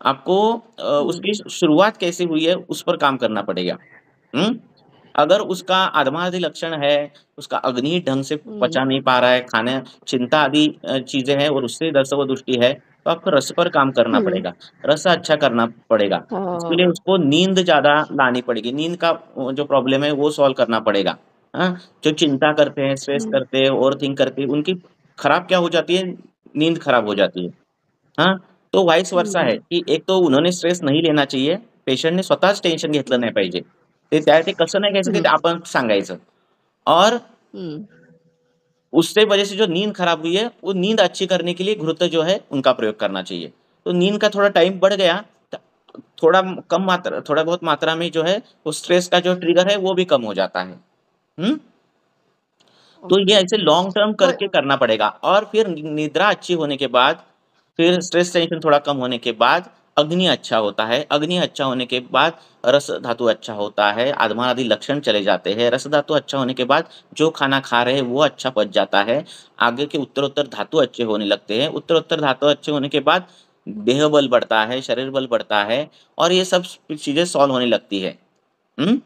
S2: आपको
S3: हम्म।
S2: उसकी शुरुआत कैसे हुई है उस पर काम करना पड़ेगा। हम्म अगर उसका आदमादि लक्षण है, उसका अग्नि ढंग से
S3: हम्म।
S2: पचा नहीं पा रहा है, खाने चिंता आदि चीजें हैं, और उससे रसव दृष्टि है, तो आपको रस पर काम करना
S3: हम्म।
S2: पड़ेगा, रस अच्छा करना पड़ेगा। उसके लिए
S3: हाँ।
S2: उसको नींद ज्यादा लानी पड़ेगी, नींद का जो प्रॉब्लम है वो सॉल्व करना पड़ेगा। हाँ, जो चिंता करते हैं, स्ट्रेस
S3: हम्म।
S2: करते हैं, ओवर थिंक करते हैं, उनकी खराब क्या हो जाती है, नींद खराब हो जाती है। हाँ, तो वाइस वर्सा आहे की एक तो उन्होंने स्ट्रेस नाही लेना चाहिए, पेशंटने स्वतःच टेन्शन घेतलं नाही पाहिजे. ते कसं नाही घ्यायचं ते
S3: हम्म।
S2: आपण सांगायचं. और
S3: हम्म।
S2: उससे वजह से जो नींद खराब हुई है, वो नींद अच्छी करने के लिए घृत जो है उनका प्रयोग करना चाहिए। तो नींद का थोड़ा टाइम बढ़ गया, त थोड़ा बहुत मात्रा में जो है वो स्ट्रेस का जो ट्रिगर है वो भी कम हो जाता है। हुँ? तो ये
S3: ओके।
S2: ऐसे लॉन्ग टर्म
S3: पर
S2: करके करना पड़ेगा, और फिर निद्रा अच्छी होने के बाद, फिर स्ट्रेस टेंशन थोड़ा कम होने के बाद अग्नि अच्छा होता है, अग्नि अच्छा होने के बाद रस धातु अच्छा होता है, आदमान आदि लक्षण चले जाते हैं, रस धातु अच्छा होने के बाद जो खाना खा रहे हैं वो अच्छा पच जाता है, आगे के उत्तरोत्तर धातु अच्छे होने लगते हैं, उत्तरोत्तर धातु अच्छे होने के बाद देह बल बढ़ता है, शरीर बल बढ़ता है, और ये सब चीजें सॉल्व होने लगती है। हम्म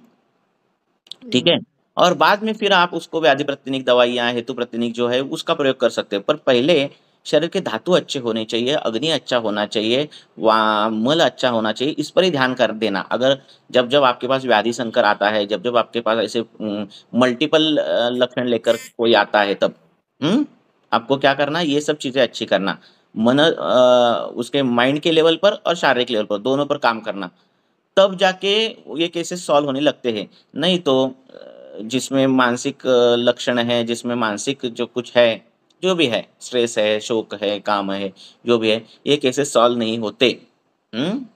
S2: ठीक है।
S3: हम्म।
S2: और बाद में फिर आप उसको व्याधि प्रतिनिक दवाइयाँ, हेतु प्रतिनिक जो है उसका प्रयोग कर सकते हैं। पर पहले शरीर के धातु अच्छे होने चाहिए, अग्नि अच्छा होना चाहिए, मल अच्छा होना चाहिए, इस पर ही ध्यान कर देना। अगर जब-जब आपके पास व्याधि संकर आता है, जब-जब आपके पास ऐसे मल्टीपल लक्षण लेकर कोई आता है तब, आपको क्या करना है, ये सब चीज़ें अच्छी करना। उसके माइंड के लेवल पर और शारीरिक लेवल पर, दोनों पर काम करना। तब जाके ये केसेस सॉल्व होने लगते हैं। नहीं तो जिसमें मानसिक लक्षण है, जिसमें मानसिक जो कुछ है, जो भी है, स्ट्रेस है, शोक है, काम है, जो भी है, ये केसेस सॉल्व नहीं होते। हुँ?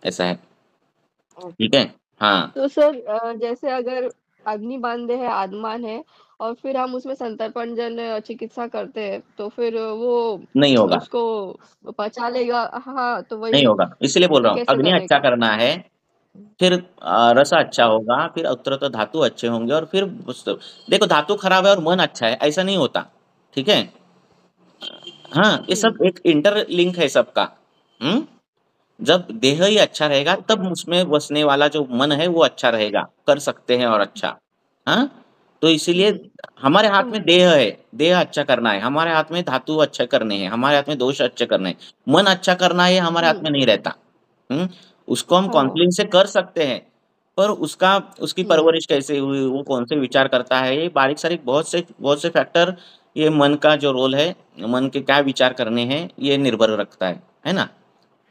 S2: ऐसा है। ठीक
S3: ओके।
S2: है? हाँ।
S3: तो सर जैसे अगर अग्निबान है, आदमान है और फिर हम उसमें संतर्पणजन्य चिकित्सा करते हैं, तो फिर वो
S2: नहीं होगा,
S3: उसको पचा लेगा। हाँ, तो
S2: नहीं
S3: वही
S2: होगा, इसलिए बोल
S3: फिर
S2: रहा हूँ
S3: कैसे
S2: अग्नि
S3: करने
S2: अच्छा
S3: का?
S2: करना है, फिर रस अच्छा
S3: हाँ।
S2: होगा, फिर उत्तरोत्तर धातु अच्छे होंगे, और फिर देखो धातु खराब है और मन अच्छा है ऐसा नहीं होता। ठीक है, हाँ ये सब
S3: हम्म
S2: एक इंटरलिंक है सबका। हम्म जब देह ही अच्छा रहेगा
S3: ओके।
S2: तब उसमें बसने वाला जो मन है वो अच्छा रहेगा, कर सकते हैं और अच्छा। हाँ, तो इसीलिए
S3: हम्म
S2: हमारे हाथ
S3: तो
S2: में देह है, देह अच्छा करना है, हमारे हाथ में धातु अच्छे करने हैं, हमारे हाथ में दोष अच्छे करने हैं, मन अच्छा करना ये हमारे हाथ
S3: हम्म
S2: में नहीं रहता। हम्म उसको हम
S3: हाँ।
S2: काउंसलिंग से कर सकते हैं, पर उसका उसकी
S3: हम्म
S2: परवरिश कैसे हुई, वो कौन से विचार करता है, ये बारीक सारीक बहुत से फैक्टर, ये मन का जो रोल है, मन के क्या विचार करने हैं ये निर्भर रखता है ना।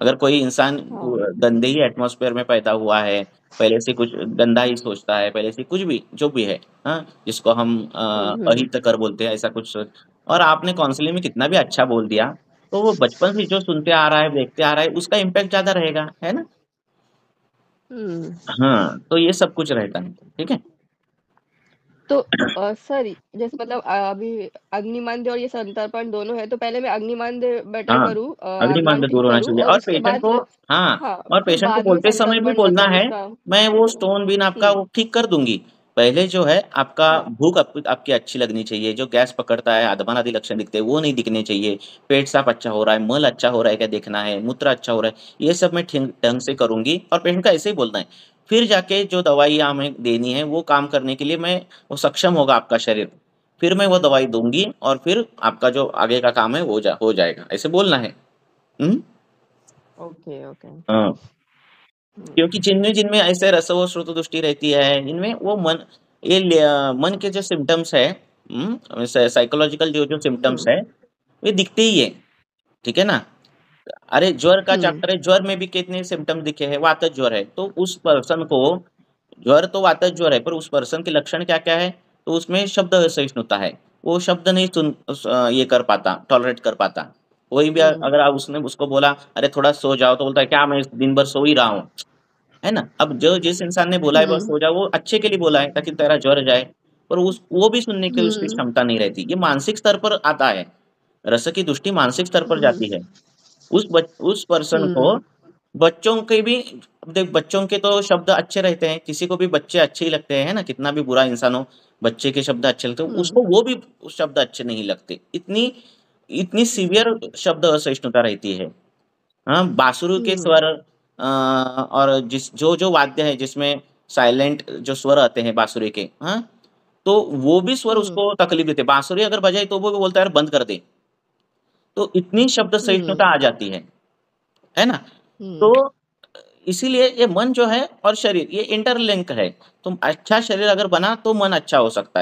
S2: अगर कोई इंसान
S3: हाँ।
S2: गंदे ही एटमॉस्फेयर में पैदा हुआ है, पहले से कुछ गंदा ही सोचता है, पहले से कुछ भी जो भी है, हाँ, जिसको हम
S3: हम्म
S2: अहितकर बोलते हैं ऐसा कुछ और आपने काउंसलिंग में कितना भी अच्छा बोल दिया, तो वो बचपन से जो सुनते आ रहा है देखते आ रहा है उसका इम्पैक्ट ज्यादा रहेगा, है ना।
S3: हम्म
S2: हाँ, तो ये सब कुछ रहता है। ठीक है।
S3: तो सर, जैसे मतलब अभी अग्निमांद्य और ये संतर्पण दोनों है, तो पहले मैं अग्निमांद्य बेटर
S2: हाँ,
S3: करूँ,
S2: अग्निमांद
S3: ठीक
S2: दूर होना
S3: करूँ,
S2: चाहिए
S3: और
S2: और
S3: उसके
S2: पेशेंट
S3: बाद
S2: को,
S3: फिर
S2: हाँ,
S3: हाँ,
S2: और
S3: फिर
S2: पेशेंट को
S3: बाद में
S2: बोलते समय भी
S3: संतर्पण
S2: बोलना
S3: मतलब
S2: है,
S3: उसका
S2: मैं वो
S3: करूँ।
S2: स्टोन बीन आपका वो ठीक कर दूंगी। पहले जो है आपका
S3: हाँ।
S2: भूख आपकी अच्छी लगनी चाहिए, जो गैस पकड़ता है अधमन आदि लक्षण दिखते हैं वो नहीं दिखने चाहिए, पेट साफ अच्छा हो रहा है, मल अच्छा हो रहा है क्या देखना है, मूत्र अच्छा हो रहा है, ये सब मैं ठीक ढंग से करूंगी और पेशेंट का ऐसे ही बोलना है। फिर जाके जो दवाई हमें देनी है वो काम करने के लिए मैं वो सक्षम होगा आपका शरीर, फिर मैं वो दवाई दूंगी और फिर आपका जो आगे का काम है वो हो जाएगा, ऐसे बोलना है। हम्म
S3: ओके ओके।
S2: हाँ,
S3: हम्म
S2: क्योंकि जिनमें जिनमें ऐसे रसव श्रुत दृष्टि रहती है इनमें वो मन, मन के जो सिम्टम्स है, साइकोलॉजिकल जो जो सिम्टम्स
S3: हम्म
S2: है वे दिखते ही है। ठीक है ना। अरे ज्वर का
S3: हम्म
S2: चैप्टर है, ज्वर में भी कितने सिम्टम्स दिखे हैं, वातज ज्वर है तो उस पर्सन को, ज्वर तो वातज ज्वर है पर उस पर्सन के लक्षण क्या क्या है, तो उसमें शब्द असहिष्णुता है, वो शब्द नहीं ये कर पाता, टॉलरेट कर पाता। कोई भी
S3: हम्म
S2: अगर आप उसने उसको बोला अरे थोड़ा सो जाओ तो बोलता है क्या मैं दिन भर सो ही रहा हूँ, है ना। अब जो जिस इंसान ने बोला है बस
S3: हम्म
S2: सो जाओ वो अच्छे के लिए बोला है ताकि तेरा ज्वर जाए, पर उस वो भी सुनने की उसकी
S3: हम्म
S2: क्षमता नहीं रहती, ये मानसिक स्तर पर आता है, रस की दृष्टि मानसिक स्तर पर
S3: हम्म
S2: जाती है। उस पर्सन को
S3: हम्म
S2: बच्चों के भी, देख बच्चों के तो शब्द अच्छे रहते हैं, किसी को भी बच्चे अच्छे ही लगते हैं, है ना, कितना भी बुरा इंसान हो बच्चे के शब्द अच्छे लगते हैं
S3: हम्म
S2: उसको, वो भी शब्द अच्छे नहीं लगते, इतनी इतनी सीवियर शब्द असहिष्णुता रहती है। हाँ, बांसुरी के
S3: हम्म
S2: स्वर और जिस जो जो वाद्य है जिसमें साइलेंट जो स्वर आते हैं बांसुरी के, हाँ, तो वो भी स्वर
S3: हम्म
S2: उसको तकलीफ देते, बांसुरी अगर बजाई तो वो बोलता है यार बंद कर दे, तो इतनी शब्द
S3: हम्म
S2: सहिष्णुता आ जाती है ना। तो
S3: हम्म
S2: इसीलिए ये मन जो है और शरीर ये इंटरलिंक है, तुम अच्छा शरीर अगर बना तो मन अच्छा हो सकता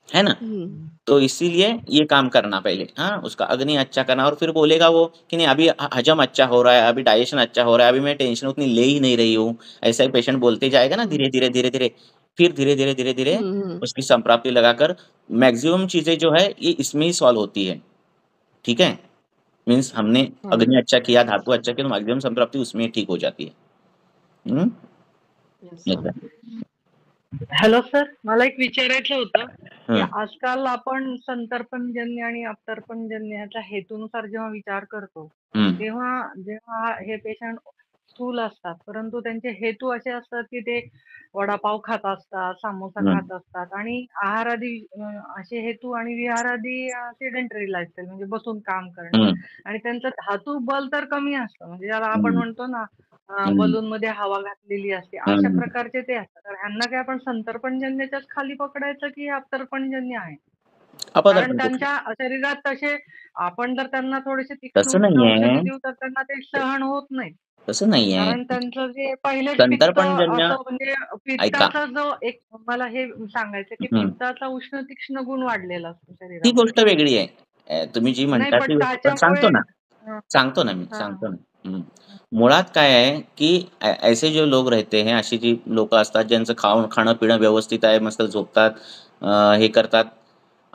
S2: है ना।
S3: हम्म
S2: तो इसीलिए ये काम करना पहले, हाँ, उसका अग्नि अच्छा करना, और फिर बोलेगा वो कि नहीं अभी हजम अच्छा हो रहा है, अभी डाइजेशन अच्छा हो रहा है, अभी मैं टेंशन उतनी ले ही नहीं रही हूँ, ऐसा ही पेशेंट बोलते जाएगा ना,
S3: हम्म
S2: धीरे धीरे धीरे धीरे, फिर धीरे धीरे धीरे धीरे
S3: हम्म
S2: उसकी संप्राप्ति लगाकर मैक्सिमम चीजें जो है ये इसमें ही सॉल्व होती है। ठीक है, मीन्स हमने
S3: हाँ।
S2: अग्नि अच्छा किया, धातु अच्छा किया, तो मैक्सिमम संप्राप्ति उसमें ही ठीक हो जाती है। हम्म
S3: यस सर।
S2: ऐसा।
S1: हॅलो सर, मला एक विचारायचं होतं की
S2: हम्म
S1: आजकाल आपण संतर्पणजन्य आणि अवतर्पणजन्य ह्याच्या हेतूनुसार जेव्हा विचार करतो,
S2: हम्म
S1: तेव्हा जेव्हा हे पेशंट स्थूल असतात, परंतु त्यांचे हेतू असे असतात की ते वडापाव खात असतात, समोसा
S2: हम्म
S1: खात असतात आणि आहारादी असे हेतू आणि विहारादी सेडेंटरी लाईफस्टाईल म्हणजे बसून काम करणे
S2: हम्म
S1: आणि त्यांचं धातू बल तर कमी असतं, म्हणजे ज्याला आपण
S2: हम्म
S1: म्हणतो ना
S2: हम्म
S1: बलून मध्ये हवा घातलेली असते, अशा
S2: हम्म
S1: प्रकारचे ते असतात. तर ह्यांना काय आपण संतर्पणजन्यच्याच खाली पकडायचं की हे अवतर्पणजन्य आहे? कारण
S2: अपदर्पण
S1: त्यांच्या शरीरात तसे आपण जर त्यांना थोडेसे तीक्ष्ण
S2: तसं
S1: उष्ण
S2: नाहीये,
S1: औषधी देऊ तर त्यांना ते सहन होत नाही.
S2: तसं नाहीये.
S1: कारण त्यांचं जे पहिलेच पित्त
S2: संतर्पणजन्य
S1: असं म्हणजे
S2: ऐका.
S1: पित्ताचा जो एक मला हे सांगायचं की
S2: हं.
S1: पित्ताचा उष्ण तीक्ष्ण गुण वाढलेला असतो
S2: ती
S1: शरीरामध्ये.
S2: गोष्ट वेगळी आहे. तुम्ही जी
S1: नाही
S2: म्हणता
S1: पण
S2: ती पण
S1: त्याच्यामुळे
S2: सांगतो ना मी,
S1: हां.
S2: सांगतो ना. हं. मुळात काय आहे, की ऐसे जो लोग रहते हैं, अशी जी लोकं असतात, ज्यांचं खाणं-पिणं व्यवस्थित आहे, मस्त झोपतात, हे करतात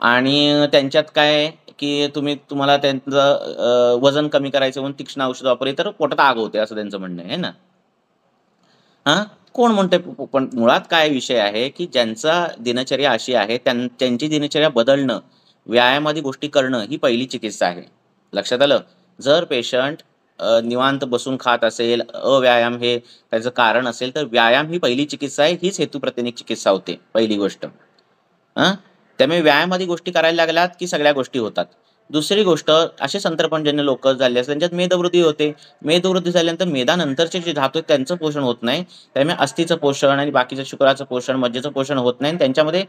S2: आणि त्यांच्यात काय आहे, की तुम्हाला त्यांचं वजन कमी करायचं म्हणून तीक्ष्ण औषध वापरली, तर पोटात आग होते, असं त्यांचं म्हणणं आहे, है ना? हां? कोण म्हणतंय? पण मुळात काय विषय आहे, की ज्यांचा दिनचर्या अशी आहे त्यांची दिनचर्या बदलणं, व्यायामादी गोष्टी करणं ही पहिली चिकित्सा आहे. लक्षात आलं? जर पेशंट निवांत बसून खात असेल, अव्यायाम हे त्याचं कारण असेल, तर व्यायाम ही पहिली चिकित्सा आहे. हीच हेतुप्रतिनिक चिकित्सा होते, पहिली गोष्ट. त्यामुळे व्यायामादी गोष्टी करायला लागल्यात, की सगळ्या गोष्टी होतात. दुसरी गोष्ट, असे संतर्पणजन्य लोक झाले असतात त्यांच्यात मेदवृद्धी होते. मेदवृद्धी झाल्यानंतर मेदानंतरचे जे धातू आहेत त्यांचं पोषण होत नाही. त्यामुळे अस्थिचं पोषण आणि बाकीचं शुक्राचं पोषण, मज्जेचं पोषण होत नाही. त्यांच्यामध्ये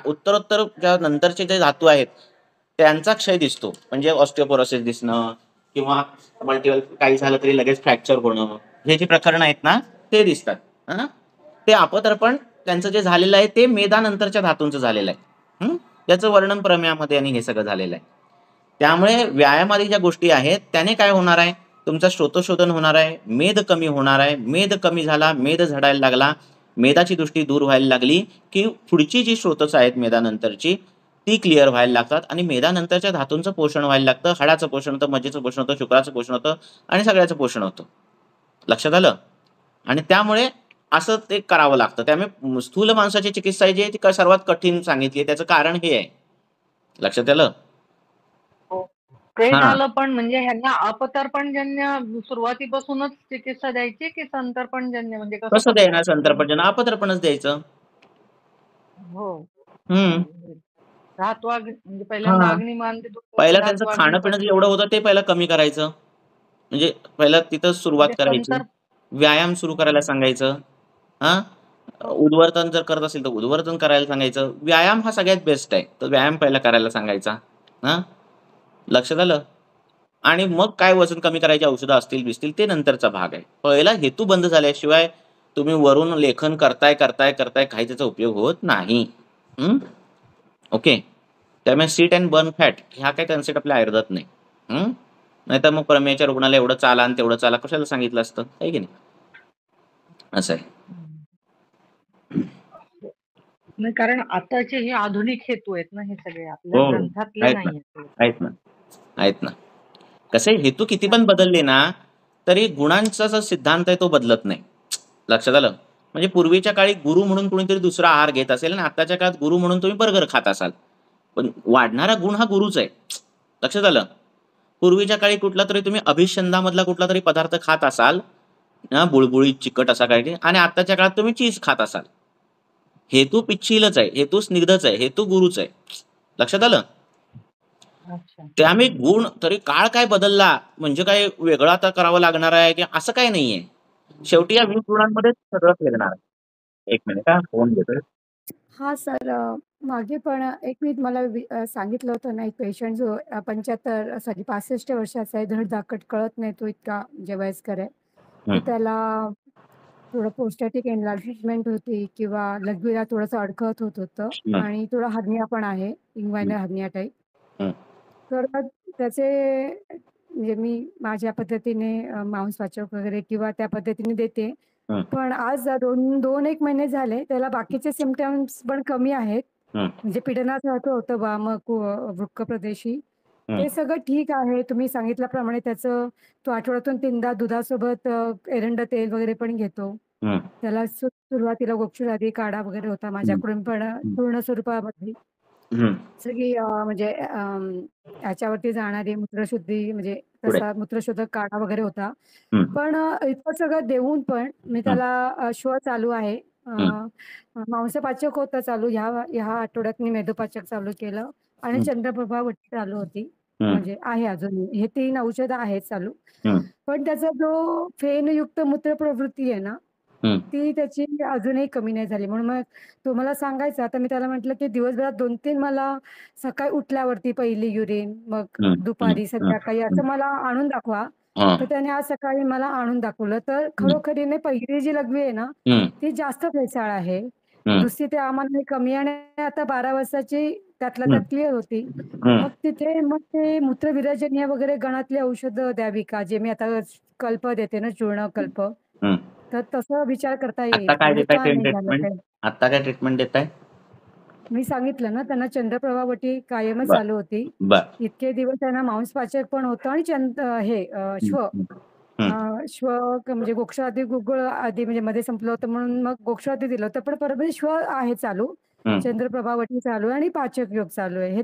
S2: उत्तरोत्तर ज्या नंतरचे जे धातू आहेत त्यांचा क्षय दिसतो. म्हणजे ऑस्टिओपोरोसिस दिसणं किंवा मल्टिपल काही झालं तरी लगेच फ्रॅक्चर होणं, हे जे प्रकरण आहेत ना ते दिसतात. ते अपतर्पण त्यांचं जे झालेलं आहे ते मेदानंतरच्या धातूंचं झालेलं आहे. याचं वर्णन प्रमेयामध्ये आणि हे सगळं झालेलं आहे. त्यामुळे व्यायामादी ज्या गोष्टी आहेत त्याने काय होणार आहे, तुमचं श्रोतशोधन होणार आहे, मेद कमी होणार आहे. मेद कमी झाला, मेद झडायला लागला, मेदाची दृष्टी दूर व्हायला लागली की पुढची जी स्रोतच आहेत मेदानंतरची ती क्लिअर व्हायला लागतात आणि मेदानंतरच्या धातूंचं पोषण व्हायला लागतं. हाडाचं पोषण होतं, मज्जेचं पोषण होतं, शुक्राचं पोषण होतं आणि सगळ्याचं पोषण होतं. लक्षात आलं? आणि त्यामुळे असं ते करावं लागतं. त्यामुळे स्थूल माणसाची चिकित्सा जी आहे ती सर्वात कठीण सांगितली आहे. त्याचं कारण हे आहे. लक्षात आलं?
S1: ते झालं, पण म्हणजे ह्यांना अपतर्पणजन्य सुरुवातीपासूनच चिकित्सा द्यायची की संतर्पणजन्य, म्हणजे
S2: कसं द्यायचं? संतर्पणजन्य अपतर्पणच द्यायचं.
S1: हो. धातू म्हणजे पहिल्यांदा अग्निमान
S2: पहिला त्यांचं खाणं पिणं जे एवढं होतं ते पहिलं कमी करायचं. म्हणजे पहिला तिथं सुरुवात करायची. व्यायाम सुरू करायला सांगायचं. उद्वर्तन जर करत असेल तर उद्वर्तन करायला सांगायचं. व्यायाम हा सगळ्यात बेस्ट आहे, तर व्यायाम पहिला करायला सांगायचा. लक्षात आलं? आणि मग काय वजन कमी करायची औषधं असतील बिसतील ते नंतरचा भाग आहे. पहिला हेतू बंद झाल्याशिवाय तुम्ही वरून लेखन करताय काही त्याचा उपयोग होत नाही. ओके. त्यामुळे सीट अँड बर्न फॅट ह्या काही कन्सेप्ट आपल्या आयुर्वेदात नाही. नाहीतर मग प्रमेयाच्या रुग्णाला एवढं चाला आणि तेवढं चाला कशाला सांगितलं असतं, आहे की नाही? असं आहे.
S1: नाही, कारण आताचे हे आधुनिक हेतू आहेत ना, हे सगळे आपल्या ग्रंथातले नाही
S2: आहेत ना. कसे हेतू किती पण बदलले ना तरी गुणांचा जो सिद्धांत आहे तो बदलत नाही. लक्षात आलं? म्हणजे पूर्वीच्या काळी गुरु म्हणून कोणीतरी दुसरा आहार घेत असेल आणि आताच्या काळात गुरु म्हणून तुम्ही बर्गर खात असाल, पण वाढणारा गुण हा गुरुच आहे. लक्षात आलं? पूर्वीच्या काळी कुठला तरी तुम्ही अभिषंधामधला कुठला तरी पदार्थ खात असाल, बुळबुळीत चिकट असा काय, आणि आताच्या काळात तुम्ही चीज खात असाल. हेतू पिच्छीलच आहे, हेतू स्निग्धच आहे, हेतू गुरुच आहे. लक्षात आलं? त्यामुळे गुण तरी काळ काय बदलला म्हणजे काय वेगळं आता करावं लागणार आहे की असं काय नाहीये. शेवटी या 20 गुणांमध्ये सगळं फिरणार आहे. एक मिनिट फोन घेतोय.
S4: हा सर, मागे पण एक मी तुम्हाला सांगितलं होतं ना, एक पेशंट जो 65 वर्षाचा आहे, धडधाकट कळत नाही, तो इतका म्हणजे वयस्कर आहे, की त्याला थोडं पोस्टॅटिक एनलार्जमेंट होती किंवा लघवीला थोडंसं अडकत होतं आणि थोडा हर्निया पण आहे, इन्ग्वायनल हर्निया टाईप. तर मग त्याचे म्हणजे मी माझ्या पद्धतीने मांसवाचक वगैरे किंवा त्या पद्धतीने देते. पण आज 2-1 महिने झाले त्याला बाकीचे सिम्पटम्स पण कमी आहेत. म्हणजे पीडनासारखं होतं वामक वृक्क प्रदेशी, ते सगळं ठीक आहे. तुम्ही सांगितल्याप्रमाणे तो आठवड्यातून 3दा दुधासोबत एरंड तेल वगैरे पण घेतो. त्याला सुरुवातीला गोक्षुरादी काढा वगैरे होता माझ्याकडून, पण पूर्ण स्वरूपामध्ये सगळी म्हणजे याच्यावरती जाणारी मूत्रशुद्धी, म्हणजे तसा मूत्रशोधक काढा वगैरे होता. पण इतकं सगळं देऊन पण मी त्याला श्व चालू आहे. मांसपाचक होतं चालू, ह्या आठवड्यात मी मेदोपाचक चालू केलं आणि चंद्रप्रभा वटी चालू होती, म्हणजे आहे अजून. हे 3 औषधं आहेत चालू. पण त्याचा जो फेनयुक्त मूत्र प्रवृत्ती आहे ना, ती त्याची अजूनही कमी नाही झाली. म्हणून मग तो मला सांगायचा, तर मी त्याला म्हटलं की दिवसभरात 2-3 मला सकाळी उठल्यावरती पहिली युरिन, मग दुपारी, संध्याकाळी असं मला आणून दाखवा. तर त्याने आज सकाळी मला आणून दाखवलं. तर खरोखरीने पहिली जी लघवी आहे ना ती जास्त भेसाळ आहे. दुसरी ते आम्हाला कमी आणि आता 12 वर्षाची त्यातल्या त्यात क्लिअर होती. मग ते मूत्रविरजनीय वगैरे गणातली औषधं द्यावी का, जे मी आता कल्प देते ना, चूर्ण कल्प, तर तसं विचार करता येईल.
S2: आता काय ट्रीटमेंट देताय?
S4: मी सांगितलं ना त्यांना, चंद्रप्रभा वटी कायमच चालू होती. इतके दिवस त्यांना मांसपाचक पण होतं आणि श्व म्हणजे गोक्षादी गुगळ आधी म्हणजे मध्ये संपलं होतं म्हणून मग गोक्षादी दिलं होतं, पण परत म्हणजे आहे चालू,
S2: हम्म.
S4: चंद्रप्रभावती चालू आहे आणि पाचक योग चालू आहे.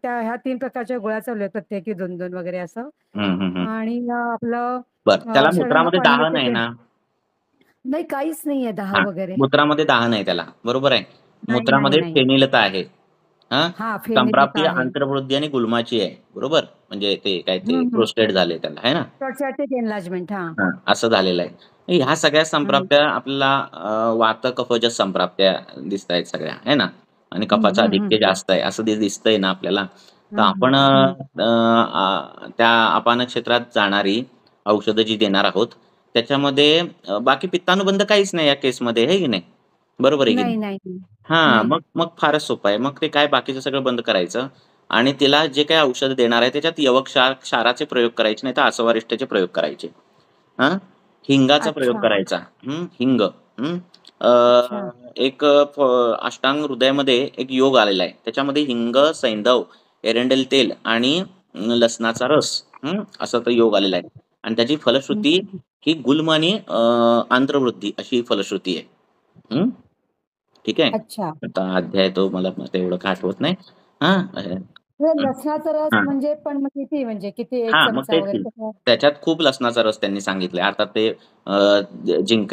S4: ह्या 3 प्रकारच्या गोळ्या चालू आहेत, प्रत्येकी 2-2 वगैरे असं.
S2: हम्म, हम्म, हम्म.
S4: आणि आपलं
S2: बरं, त्याला
S4: षडंग
S2: मूत्रामध्ये दाह
S4: पाणी
S2: नाही ना?
S4: नाही, काहीच नाहीये दाह
S2: हा,
S4: वगैरे.
S2: मूत्रामध्ये दाह नाही त्याला, बरोबर आहे.
S4: नाही,
S2: मूत्रामध्ये
S4: नाही.
S2: फेनिलता आहे. हा,
S4: हा, फेनिलता
S2: संप्राप्ती
S4: आहे.
S2: आंतरवृद्धी आणि गुलमाची आहे, बरोबर. म्हणजे ते काय ते प्रोस्टेट झाले त्याला, है ना?
S4: Prostatic enlargement.
S2: हा, असं झालेलं आहे. ह्या सगळ्या संप्राप्त्या आपल्याला वात कफज संप्राप्त्या दिसत आहेत सगळ्या, है ना? आणि कफाचं आधिक्य जास्त आहे असं ते दिसतंय ना आपल्याला. तर आपण त्या अपान क्षेत्रात जाणारी औषधं जी देणार आहोत त्याच्यामध्ये बाकी पित्तानुबंध काहीच नाही या केसमध्ये, आहे की नाही? बरोबर आहे की नाही?
S4: नाही.
S2: हा, मग फारच सोपं आहे. मग ते काय बाकीचं सगळं बंद करायचं आणि तिला जे काही औषध देणार आहे त्याच्यात यवक क्षाराचे प्रयोग करायचे, नाही तर आसवारिष्टाचे प्रयोग करायचे. हा, हिंगाचा प्रयोग
S4: अच्छा.
S2: करायचा. हिंग.
S4: अच्छा.
S2: एक अष्टांग हृदयामध्ये एक योग आलेला आहे, त्याच्यामध्ये हिंग, सैंधव, एरंडेल तेल आणि लसणाचा रस असा तो योग आलेला आहे. आणि त्याची फलश्रुती ही गुल्म आणि आंत्रवृद्धी अशी फलश्रुती आहे. ठीक आहे.
S4: अच्छा.
S2: आता अध्याय तो मला एवढं काय आठवत नाही. हा,
S4: लसणाचा रस म्हणजे पण मग किती, म्हणजे किती, 1
S2: हा, मग
S4: चमचा
S2: तेच
S4: वगैरे
S2: की.
S4: कसं?
S2: त्याच्यात खूप लसणाचा रस त्यांनी सांगितलाय. अर्थात ते